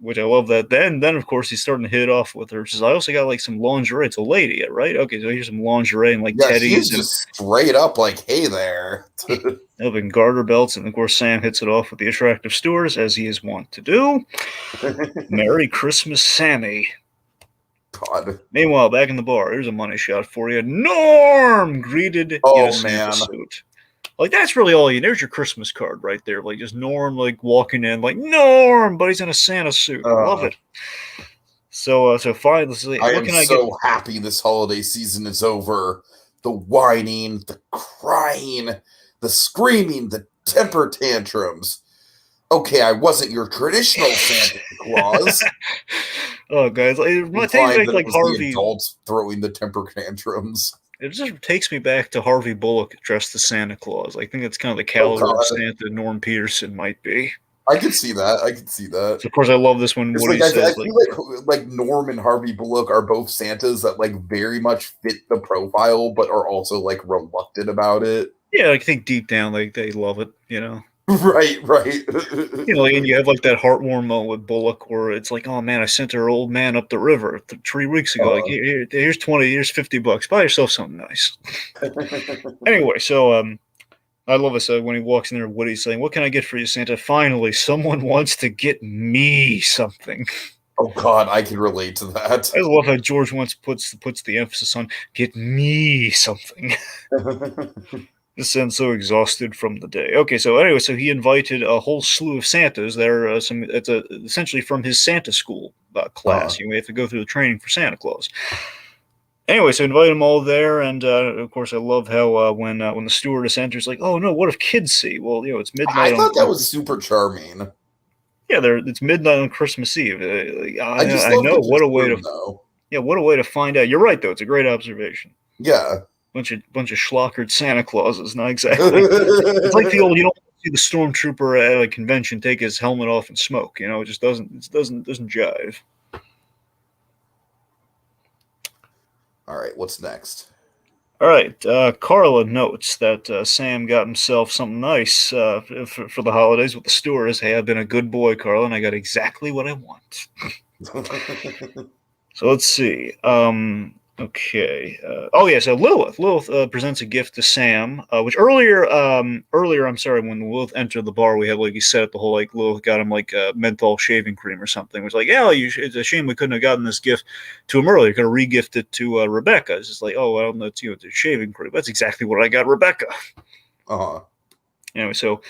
Which I love that. Then of course he's starting to hit it off with her. She says, I also got like some lingerie. It's a lady, right? Okay, so here's some lingerie and like teddies. He's just straight up like, hey there. And garter belts, and of course Sam hits it off with the attractive stewardess, as he is wont to do. Merry Christmas, Sammy. God. Meanwhile, back in the bar, here's a money shot for you. Norm greeted in a Santa suit. Like, that's really all you... There's your Christmas card right there. Like, just Norm, like, walking in, like, Norm, but he's in a Santa suit. Love it. So finally... I am so happy this holiday season is over. The whining, the crying, the screaming, the temper tantrums. Okay, I wasn't your traditional Santa Claus. Oh, guys, it takes me Implied back that to, it like, was the Harvey. adults throwing the temper tantrums. It just takes me back to Harvey Bullock dressed as Santa Claus. I think that's kind of the Oh caliber of god, Santa Norm Peterson might be. I could see that. I could see that. So, of course, I love this when It's Woody like I says, like, feel like Norm and Harvey Bullock are both Santas that like very much fit the profile, but are also like reluctant about it. yeah, I think deep down, like, they love it, you know? Right, right. You know, and you have, like, that heartwarming moment with Bullock where it's like, oh, man, I sent our old man up the river 3 weeks ago. Like, here's 20, here's $50. Buy yourself something nice. Anyway, so, I love this when he walks in there, Woody's saying, "What can I get for you, Santa?" Finally, someone wants to get me something. Oh god, I can relate to that. I love how George once puts the emphasis on "get me something." Just sounds so exhausted from the day. Okay, so anyway, so he invited a whole slew of Santas. There, it's essentially from his Santa school class. You may have to go through the training for Santa Claus. Anyway, so invite them all there, and of course, I love how when the stewardess enters, like, "Oh no, what if kids see?" Well, it's midnight I on thought that was super charming. yeah, it's midnight on Christmas Eve. I just I love know the what a way to though. what a way to find out. You're right though; it's a great observation. Yeah. Bunch of schlockered Santa Clauses, not exactly. It's like the old you don't see the stormtrooper at a convention take his helmet off and smoke. It just doesn't jive. All right, what's next? All right, Carla notes that Sam got himself something nice for the holidays with the stewardess. Hey, I've been a good boy, Carla, and I got exactly what I want. So let's see. Okay. Oh yeah. So Lilith presents a gift to Sam, which earlier, I'm sorry, when Lilith entered the bar, we had like you set up the whole like Lilith got him like menthol shaving cream or something. It was like, yeah, it's a shame we couldn't have gotten this gift to him earlier. Could have re-gifted it to Rebecca. It's just like, oh, well, it's it's a shaving cream. That's exactly what I got Rebecca. Uh-huh. Anyway, so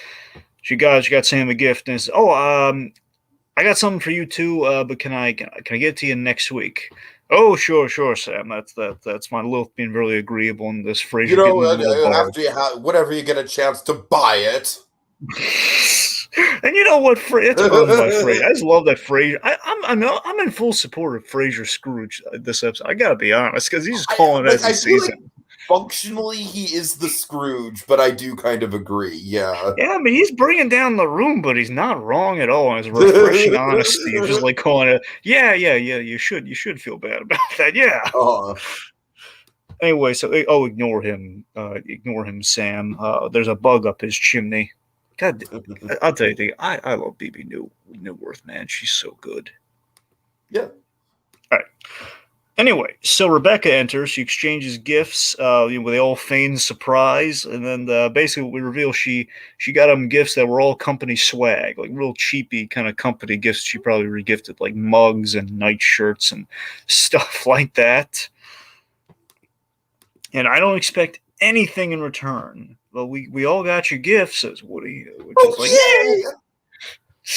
she got Sam a gift, and it's I got something for you too, but can I get it to you next week? Oh, sure, Sam. That's my Lilith being really agreeable in this Frasier You know, getting into the bar. after whatever you get a chance to buy it. And you know what? It's earned by Frasier. I just love that Frasier. I'm in full support of Frasier Scrooge this episode. I gotta be honest, because he's just calling it as a season. Like functionally, he is the Scrooge, but I do kind of agree. Yeah. Yeah, I mean, he's bringing down the room, but he's not wrong at all. And his refreshing honesty of just like calling it, yeah. You should feel bad about that. Yeah. Anyway, so ignore him, Sam. There's a bug up his chimney. God, I'll tell you, I love BB Newworth, man. She's so good. Yeah. All right. Anyway, so Rebecca enters. She exchanges gifts. They all feign surprise, and then basically we reveal she got them gifts that were all company swag, like real cheapy kind of company gifts. She probably regifted like mugs and nightshirts and stuff like that. And I don't expect anything in return. But we all got your gifts, says Woody, which is like, yay!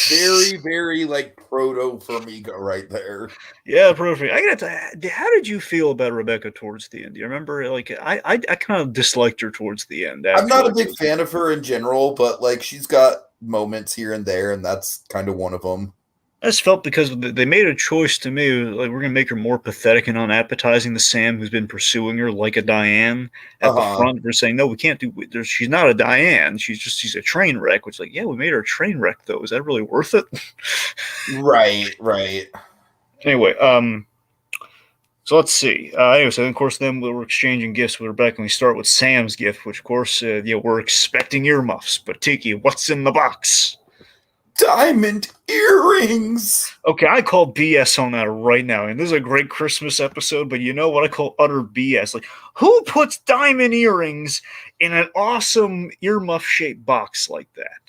Very, very like proto Formiga right there. Yeah, perfect. I gotta tell you, how did you feel about Rebecca towards the end? Do you remember? Like, I kind of disliked her towards the end. I'm not a big fan of her in general, but like she's got moments here and there, and that's kind of one of them. I just felt because they made a choice to me, like we're gonna make her more pathetic and unappetizing to Sam, who's been pursuing her like a Diane at the front. We're saying no, we can't do. She's not a Diane. She's a train wreck. Which like, yeah, we made her a train wreck though. Is that really worth it? Right. Anyway, so let's see. Anyway, so of course, then we're exchanging gifts with Rebecca, and we start with Sam's gift, which of course, we're expecting earmuffs. But Tiki, what's in the box? Diamond earrings. Okay, I call BS on that right now. And this is a great Christmas episode, but you know what I call utter BS? Like, who puts diamond earrings in an awesome earmuff-shaped box like that?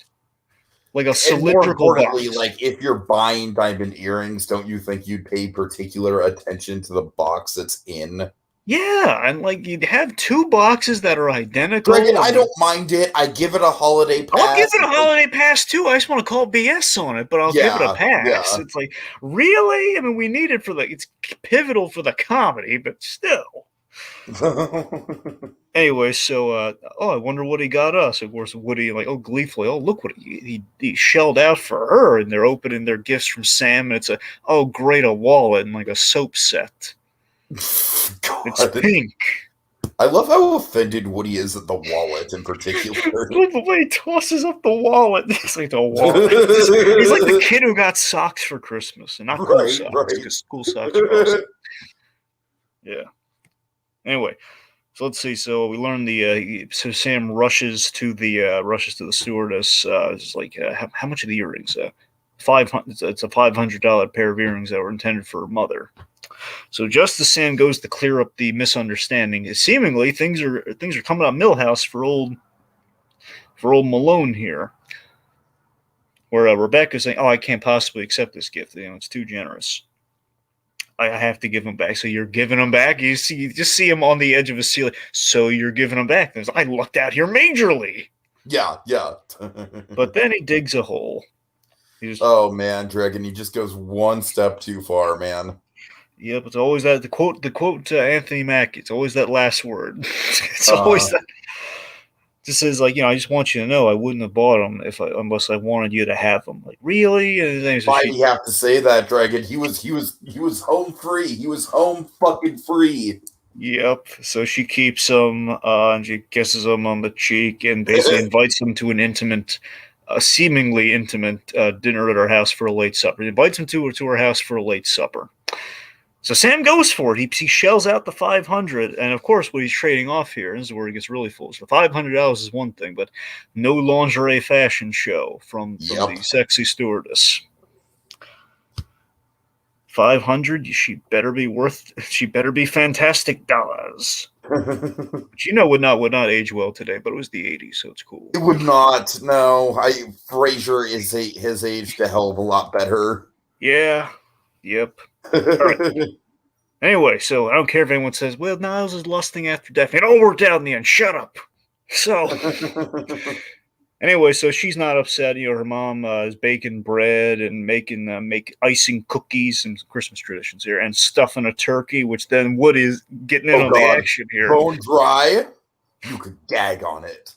Like a cylindrical box. Like, if you're buying diamond earrings, don't you think you'd pay particular attention to the box it's in? Yeah, and like you'd have two boxes that are identical. Dragon, I don't mind it. I give it a holiday pass. I'll give it a holiday pass too. I just want to call BS on it, but I'll give it a pass. Yeah. It's like, really? I mean, we need it it's pivotal for the comedy, but still. Anyway, so I wonder what he got us. Of course, Woody like gleefully, look what he shelled out for her, and they're opening their gifts from Sam, and it's great, a wallet and like a soap set. It's God. pink. I love how offended Woody is at the wallet in particular. Like the way he tosses up the wallet. It's like the wallet. He's like the kid who got socks for Christmas, and not cool socks, because cool socks are awesome. Yeah. Anyway, so let's see. So we learned so Sam rushes to the stewardess. It's like how much are the earrings? $500. It's a $500 pair of earrings that were intended for her mother. So just as Sam goes to clear up the misunderstanding, seemingly things are coming up Millhouse for old Malone here. Where Rebecca's saying, I can't possibly accept this gift. It's too generous. I have to give him back. So you're giving him back? You just see him on the edge of a ceiling. So you're giving him back? I lucked out here majorly. Yeah. But then he digs a hole. Oh man, Dragon, he just goes one step too far, man. Yep, it's always that the quote to Anthony Mackie. It's always that last word. It's always that. Just says I just want you to know I wouldn't have bought them unless I wanted you to have them. Like, really? Why do you have to say that, Dragon? He was home free. He was home fucking free. Yep. So she keeps them, and she kisses him on the cheek, and basically invites him to an intimate, seemingly intimate dinner at her house for a late supper. He invites him to her house for a late supper. So Sam goes for it. He shells out the $500, and of course, what he's trading off here, this is where he gets really foolish. The $500 is one thing, but no lingerie fashion show from the sexy stewardess. 500. She better be fantastic dollars. Which would not age well today, but it was the 80s, so it's cool. It would not. No, Frasier has aged a hell of a lot better. Yeah. Yep. Right. Anyway, so I don't care if anyone says, well, Niles is lusting after Daphne. It all worked out in the end. Shut up. So, anyway, so she's not upset. Her mom is baking bread and making icing cookies and Christmas traditions here, and stuffing a turkey, which then Wood is getting in on the action here. Bone dry. You could gag on it.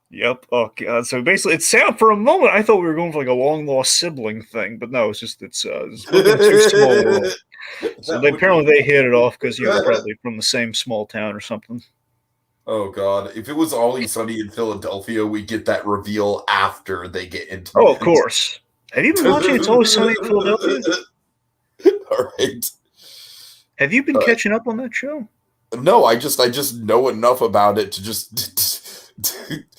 Yep. Oh God. So basically, it sounded for a moment. I thought we were going for like a long lost sibling thing, but no, it's too small world. So apparently they hit it off because they're probably from the same small town or something. Oh God! If it was Always Sunny in Philadelphia, we get that reveal after they get into. Oh, of course. Have you been watching It's Always Sunny in Philadelphia? All right. Have you been catching up on that show? No, I just know enough about it to just.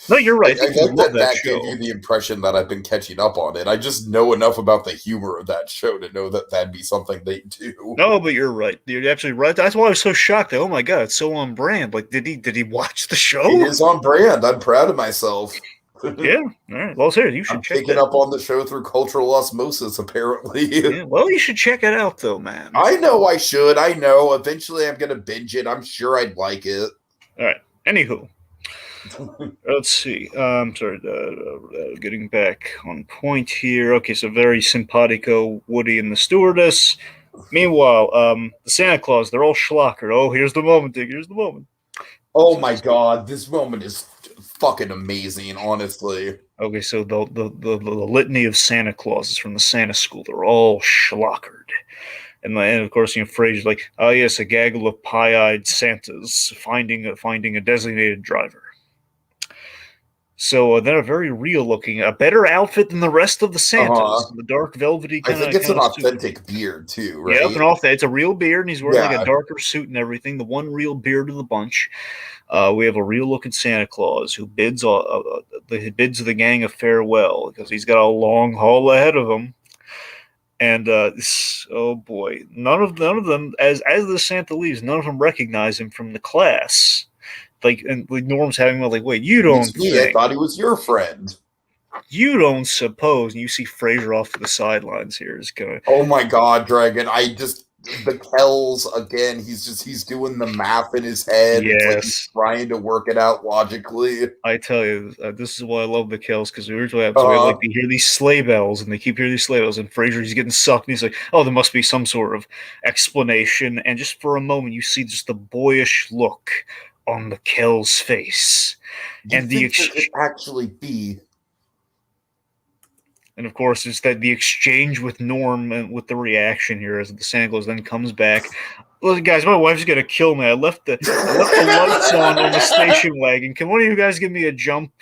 No, you're right. I like that gave you the impression that I've been catching up on it. I just know enough about the humor of that show to know that that'd be something they do. No, but you're right. You're absolutely right. That's why I was so shocked. Oh my God, it's so on brand. Like, did he watch the show? It is on brand. I'm proud of myself. Yeah. All right. Well, here, you should check it out. Picking up on the show through cultural osmosis, apparently. Yeah, well, you should check it out, though, man. I know I should. I know. Eventually, I'm going to binge it. I'm sure I'd like it. All right. Anywho. Let's see. I'm sorry. Getting back on point here. Okay, so very simpatico Woody and the stewardess. Meanwhile, the Santa Claus, they're all schlockered. Oh, here's the moment, Dick. Here's the moment. Oh my God, this moment is fucking amazing, honestly. Okay, so the litany of Santa Clauses from the Santa school, they're all schlockered. And of course, Frasier's like, oh yes, a gaggle of pie-eyed Santas finding a designated driver. So they're very real looking, a better outfit than the rest of the Santas. The dark velvety kind of. I think it's an authentic beard too, right? Yeah, it's a real beard, and he's wearing like a darker suit and everything. The one real beard of the bunch. We have a real looking Santa Claus who bids the gang a farewell because he's got a long haul ahead of him. And oh boy, none of them as the Santa leaves, none of them recognize him from the class. And Norm's having like, wait, you don't think? I thought he was your friend. You don't suppose? And you see Frasier off to the sidelines here. Is gonna. Oh my God, Dragon! the Kells again. He's doing the math in his head. It's like he's Yes. trying to work it out logically. I tell you, this is why I love the kills, because originally what happens, we like to hear these sleigh bells, and they keep hearing these sleigh bells, and Fraser, he's getting sucked, and he's like, oh, there must be some sort of explanation, and just for a moment, you see just the boyish look on the Kell's face, You and the think there could actually be. And of course, it's that the exchange with Norm and with the reaction here as the Santa Claus then comes back. Listen, guys, my wife's gonna kill me. I left the lights on the station wagon. Can one of you guys give me a jump?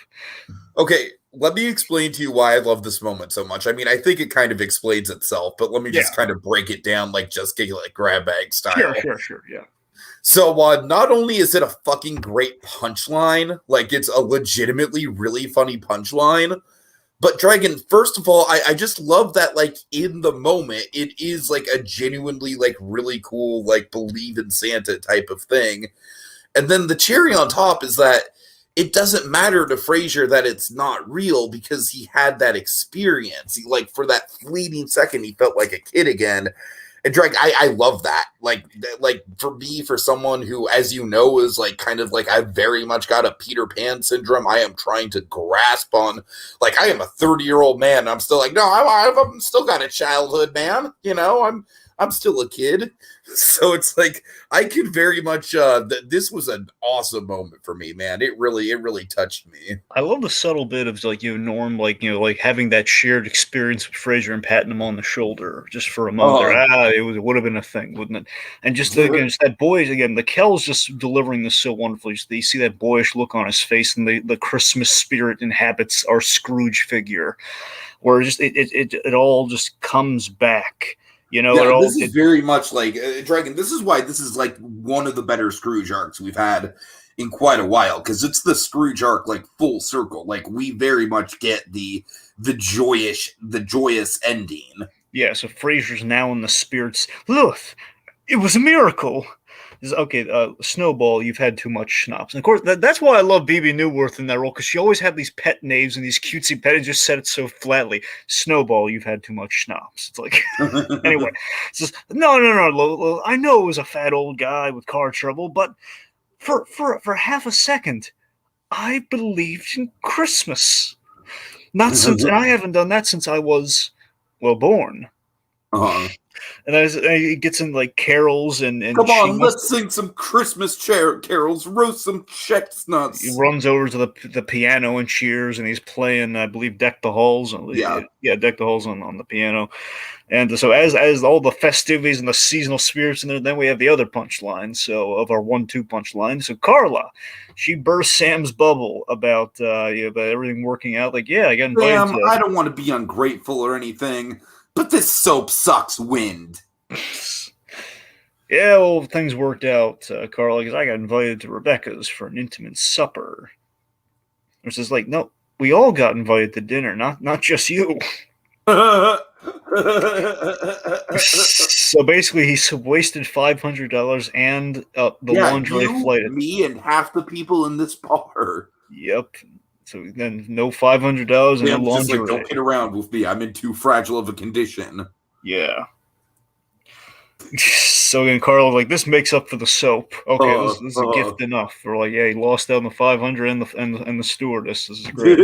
Okay, let me explain to you why I love this moment so much. I mean, I think it kind of explains itself, but let me just kind of break it down like just get like grab bag style. Sure, yeah. So not only is it a fucking great punchline, like it's a legitimately really funny punchline, but Dragon, first of all, I just love that, like, in the moment, it is, like, a genuinely, like, really cool, like, believe in Santa type of thing. And then the cherry on top is that it doesn't matter to Frasier that it's not real because he had that experience. He, like, for that fleeting second, he felt like a kid again. And Drake, I love that. Like for me, for someone who, as you know, is like kind of like I very much got a Peter Pan syndrome. I am trying to grasp on, like I am a 30-year-old man. And I'm still like, no, I'm still got a childhood, man. You know, I'm still a kid. So it's like I could very much. This was an awesome moment for me, man. It really touched me. I love the subtle bit of like Norm, like like having that shared experience with Fraser and patting him on the shoulder just for a moment. It would have been a thing, wouldn't it? And just again, just that boy again. The Kell's just delivering this so wonderfully. You see that boyish look on his face, and the Christmas spirit inhabits our Scrooge figure, where just it all just comes back. This is very much like Dragon. This is why this is like one of the better Scrooge arcs we've had in quite a while, because it's the Scrooge arc like full circle. Like we very much get the joyous ending. Yeah, so Frasier's now in the spirits. Look, it was a miracle. Okay, Snowball, you've had too much schnapps. And of course, that's why I love Bebe Newworth in that role, because she always had these pet names and these cutesy pet and just said it so flatly. Snowball, you've had too much schnapps. It's like, anyway, it says, no, Lolo, I know it was a fat old guy with car trouble, but for half a second, I believed in Christmas. Not since, and I haven't done that since I was, well, born. Uh-huh. And he gets in like carols and come on, let's sing some Christmas carols, roast some chestnuts. He runs over to the piano and cheers, and he's playing, I believe, Deck the Halls. Deck the Halls on the piano. And so as all the festivities and the seasonal spirits in there, then we have the other punchline. So of our 1-2 punchline. So Carla, she bursts Sam's bubble about about everything working out. Like, yeah, I got invited. Sam, I don't want to be ungrateful or anything, but this soap sucks wind. Yeah, well, things worked out, Carla, because I got invited to Rebecca's for an intimate supper. Which is like, no, we all got invited to dinner, not just you. So basically, he wasted $500 and the lingerie flight. Me and half the people in this bar. Yep. So then no $500 and no lingerie. Like, don't kid around with me. I'm in too fragile of a condition. Yeah. So then Carl like, this makes up for the soap. Okay, this is a gift enough. We're like, yeah, he lost out on the $500 and the stewardess. This is great.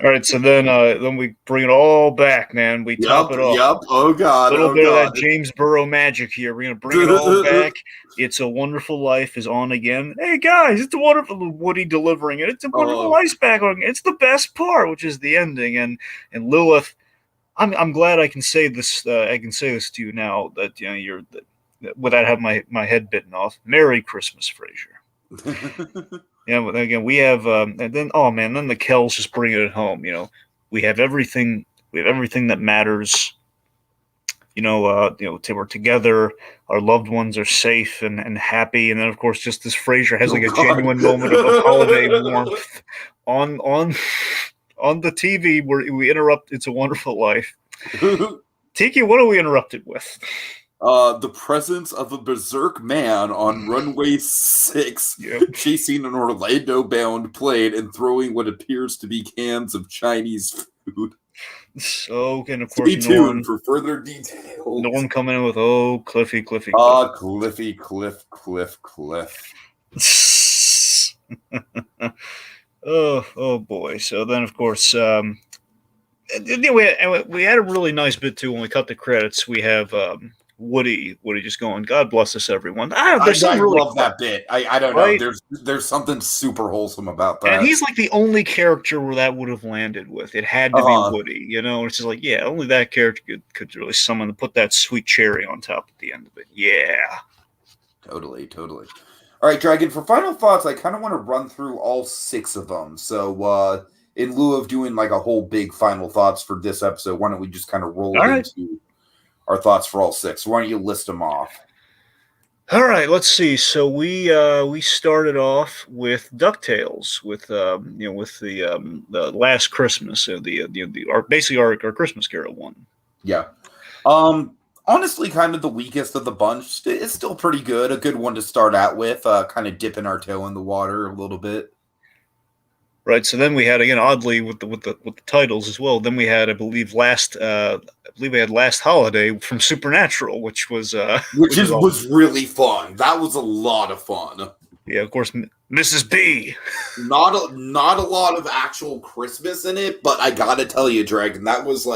All right, so then we bring it all back, man. We top it off. Yep. Oh god. A little bit of that James Burrow magic here. We're gonna bring it all back. It's a Wonderful Life is on again. Hey guys, it's a wonderful Woody delivering it. It's a Wonderful Life's back on. It's the best part, which is the ending. And Lilith. I'm glad I can say this. I can say this to you now that you're without having my head bitten off. Merry Christmas, Frasier. But again, we have and then then the Kells just bring it home. We have everything. We have everything that matters. We're together. Our loved ones are safe and happy. And then of course, just this Frasier has like a genuine moment of holiday warmth on the TV where we interrupt It's a Wonderful Life. Tiki, what are we interrupted with? The presence of a berserk man on runway 6, chasing an Orlando-bound plane and throwing what appears to be cans of Chinese food. So, and of course, Stay tuned for further details. Norm coming in with, oh, Cliffy. Cliff. Oh boy. So then, of course, we had a really nice bit too when we cut the credits. We have Woody just going, "God bless us, everyone." There's I really love that bit. I don't right? know. There's something super wholesome about that. And he's like the only character where that would have landed with. It had to be Woody, you know. It's just like, yeah, only that character could really summon to put that sweet cherry on top at the end of it. Yeah. Totally. All right, Dragon, for final thoughts, I kind of want to run through all 6 of them. So, in lieu of doing like a whole big final thoughts for this episode, why don't we just kind of roll into our thoughts for all 6? Why don't you list them off? All right, let's see. So we started off with DuckTales, with the Last Christmas, basically our Christmas Carol one. Yeah. Honestly, kind of the weakest of the bunch. It's still pretty good. A good one to start out with. Kind of dipping our toe in the water a little bit. Right. So then we had, again, oddly with the titles as well. Then we had, I believe, Last Holiday from Supernatural, which was was really fun. That was a lot of fun. Yeah, of course, Mrs. B. Not a lot of actual Christmas in it, but I gotta tell you, Dragon, that was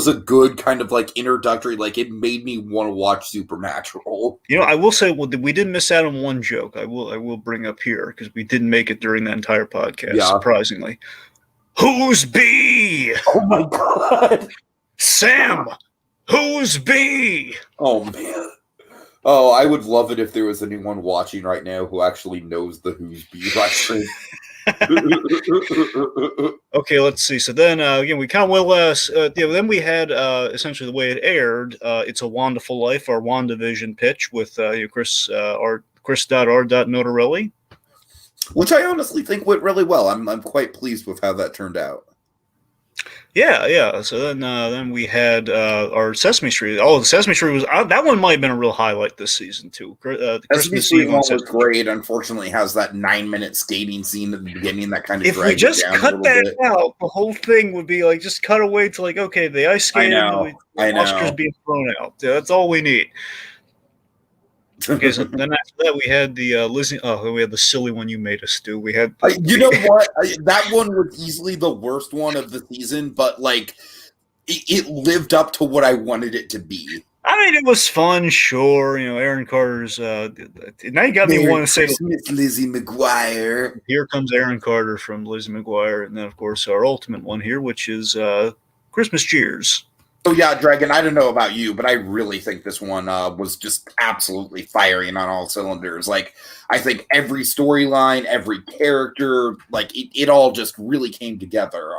a good kind of like introductory. Like, it made me want to watch Supernatural. You know, I will say, well, we didn't miss out on one joke. I will bring up here because we didn't make it during that entire podcast. Surprisingly, who's B? Oh my god, Sam, who's B? Oh man. Oh, I would love it if there was anyone watching right now who actually knows the Who's B reference. Okay, let's see. So then, again, we kind of then we had essentially the way it aired. It's a Wonderful Life, our WandaVision pitch with Chris.R.Notarelli, which I honestly think went really well. I'm quite pleased with how that turned out. Yeah. So then we had our Sesame Street. Oh, the Sesame Street was that one might have been a real highlight this season too. The Sesame Street one was great. Unfortunately, has that 9-minute skating scene at the beginning that kind of if we just cut that out, the whole thing would be like just cut away to like, okay, the ice skating, the Oscars being thrown out. Yeah, that's all we need. Okay, so then after that we had the Lizzie. Oh, we had the silly one you made us do. We had, you know what? That one was easily the worst one of the season, but like it lived up to what I wanted it to be. I mean, it was fun, sure. You know, Aaron Carter's. Now you got me wanting to say Lizzie McGuire. Here comes Aaron Carter from Lizzie McGuire, and then of course our ultimate one here, which is Christmas Cheers. Oh yeah, Dragon, I don't know about you, but I really think this one was just absolutely firing on all cylinders. Like, I think every storyline, every character, like, it all just really came together.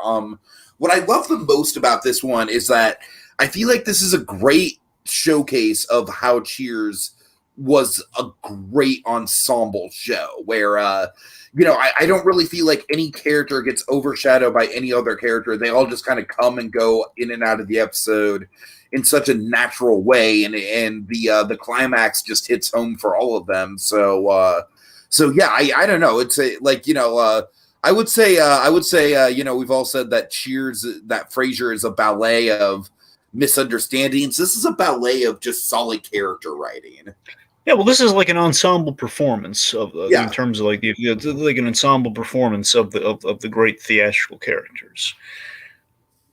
What I love the most about this one is that I feel like this is a great showcase of how Cheers was a great ensemble show where, I don't really feel like any character gets overshadowed by any other character. They all just kind of come and go in and out of the episode in such a natural way, and the climax just hits home for all of them. So yeah, I don't know. It's I would say we've all said that Cheers, that Frasier is a ballet of misunderstandings. This is a ballet of just solid character writing. Yeah, well, this is like an ensemble performance of in terms of like an ensemble performance of the great theatrical characters,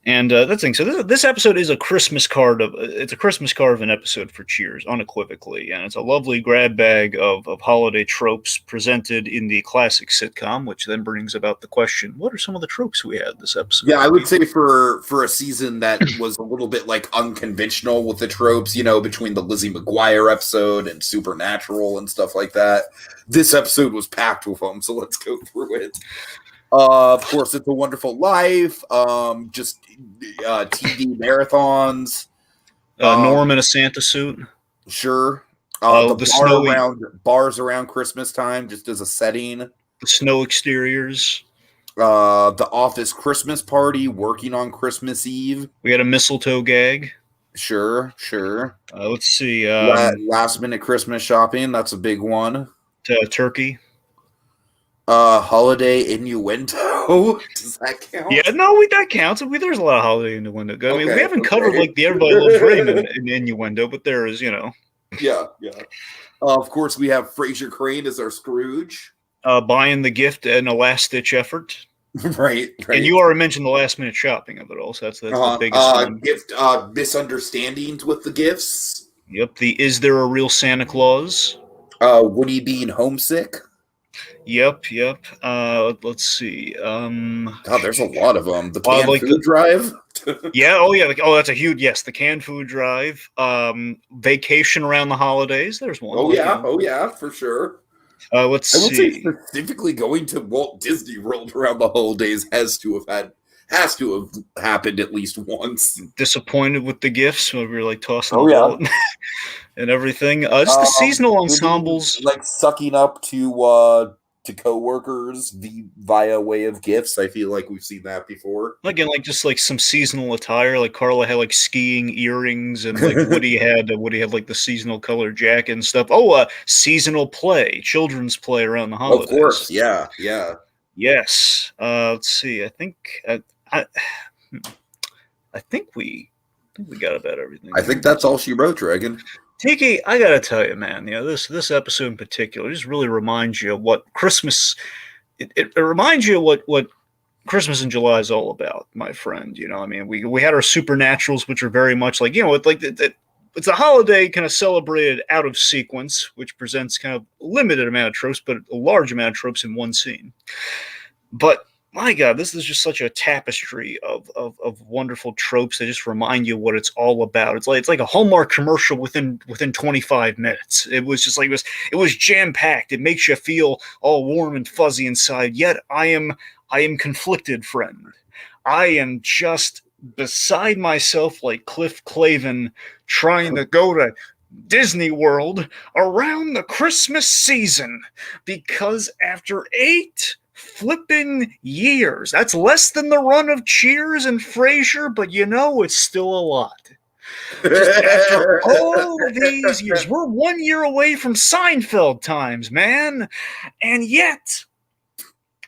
and that's the thing. So this episode is a Christmas card of an episode for Cheers, unequivocally, and it's a lovely grab bag of holiday tropes presented in the classic sitcom, which then brings about the question: what are some of the tropes we had this episode? Yeah, I would say for a season that was a little bit like unconventional with the tropes, between the Lizzie McGuire episode and Supernatural and stuff like that, this episode was packed with them. So let's go through it. Of course, It's a Wonderful Life. Just TV marathons. Norm in a Santa suit. Sure. Bars around Christmas time, just as a setting. The snow exteriors. The Office Christmas party, working on Christmas Eve. We had a mistletoe gag. Sure. Let's see. Last minute Christmas shopping. That's a big one. Turkey. Holiday innuendo. Does that count? Yeah, no, that counts. There's a lot of holiday innuendo. I mean, we haven't covered Okay. like the Everybody Loves Raymond in innuendo, but there is, Yeah. Of course, we have Fraser Crane as our Scrooge. Buying the gift and a last-ditch effort. Right. And you already mentioned the last-minute shopping of it all, so that's the biggest one. Gift misunderstandings with the gifts. Yep, the Is There a Real Santa Claus? Woody being homesick. Yep. Let's see. God, there's a lot of them. The canned like food drive. Yeah, that's a huge yes. The canned food drive. Vacation around the holidays. There's one. Oh yeah, for sure. Let's see. I would say specifically going to Walt Disney World around the holidays has to have happened at least once. Disappointed with the gifts when we were like tossing the wallet and everything. Just the seasonal ensembles, like sucking up to coworkers via way of gifts. I feel like we've seen that before. Again, like just like some seasonal attire. Like Carla had like skiing earrings, and like Woody had like the seasonal colored jacket and stuff. Oh, children's play around the holidays. Of course, yeah. Yes. Let's see. I think we got about everything. I think that's all she wrote, Dragon. Tiki, I gotta tell you, man. This episode in particular just really reminds you of what Christmas. It reminds you of what Christmas in July is all about, my friend. I mean, we had our supernaturals, which are very much like it's a holiday kind of celebrated out of sequence, which presents kind of a limited amount of tropes, but a large amount of tropes in one scene. But my God, this is just such a tapestry of wonderful tropes that just remind you what it's all about. It's like a Hallmark commercial within 25 minutes. It was just like it was jam packed. It makes you feel all warm and fuzzy inside. Yet I am conflicted, friend. I am just beside myself like Cliff Clavin trying to go to Disney World around the Christmas season, because after 8 flipping years, that's less than the run of Cheers and Frasier, but it's still a lot. Just after all these years, we're 1 year away from Seinfeld times, man, and yet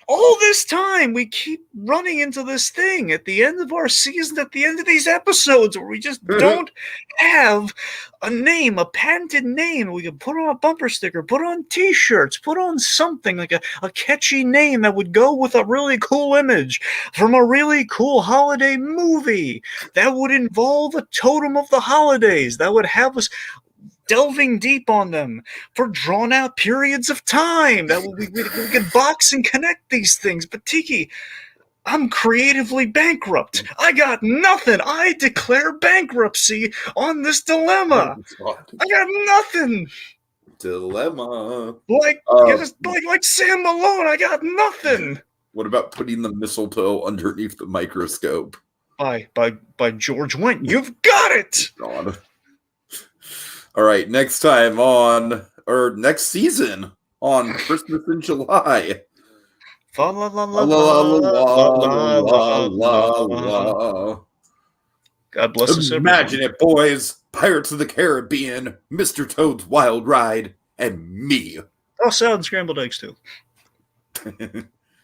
all this time we keep running into this thing at the end of our season, at the end of these episodes, where we just don't have a name, a patented name we could put on a bumper sticker, put on t-shirts, put on something like a catchy name that would go with a really cool image from a really cool holiday movie that would involve a totem of the holidays, that would have us delving deep on them for drawn out periods of time. That we could box and connect these things. But Tiki, I'm creatively bankrupt. I got nothing. I declare bankruptcy on this dilemma. I got nothing. Dilemma. Like Sam Malone, I got nothing. What about putting the mistletoe underneath the microscope? By George Wendt. You've got it. God. All right, next season on Christmas in July. Fa la la la la. God bless us. Imagine it, boys. Pirates of the Caribbean, Mr. Toad's Wild Ride, and me. Oh, salad and scrambled eggs too.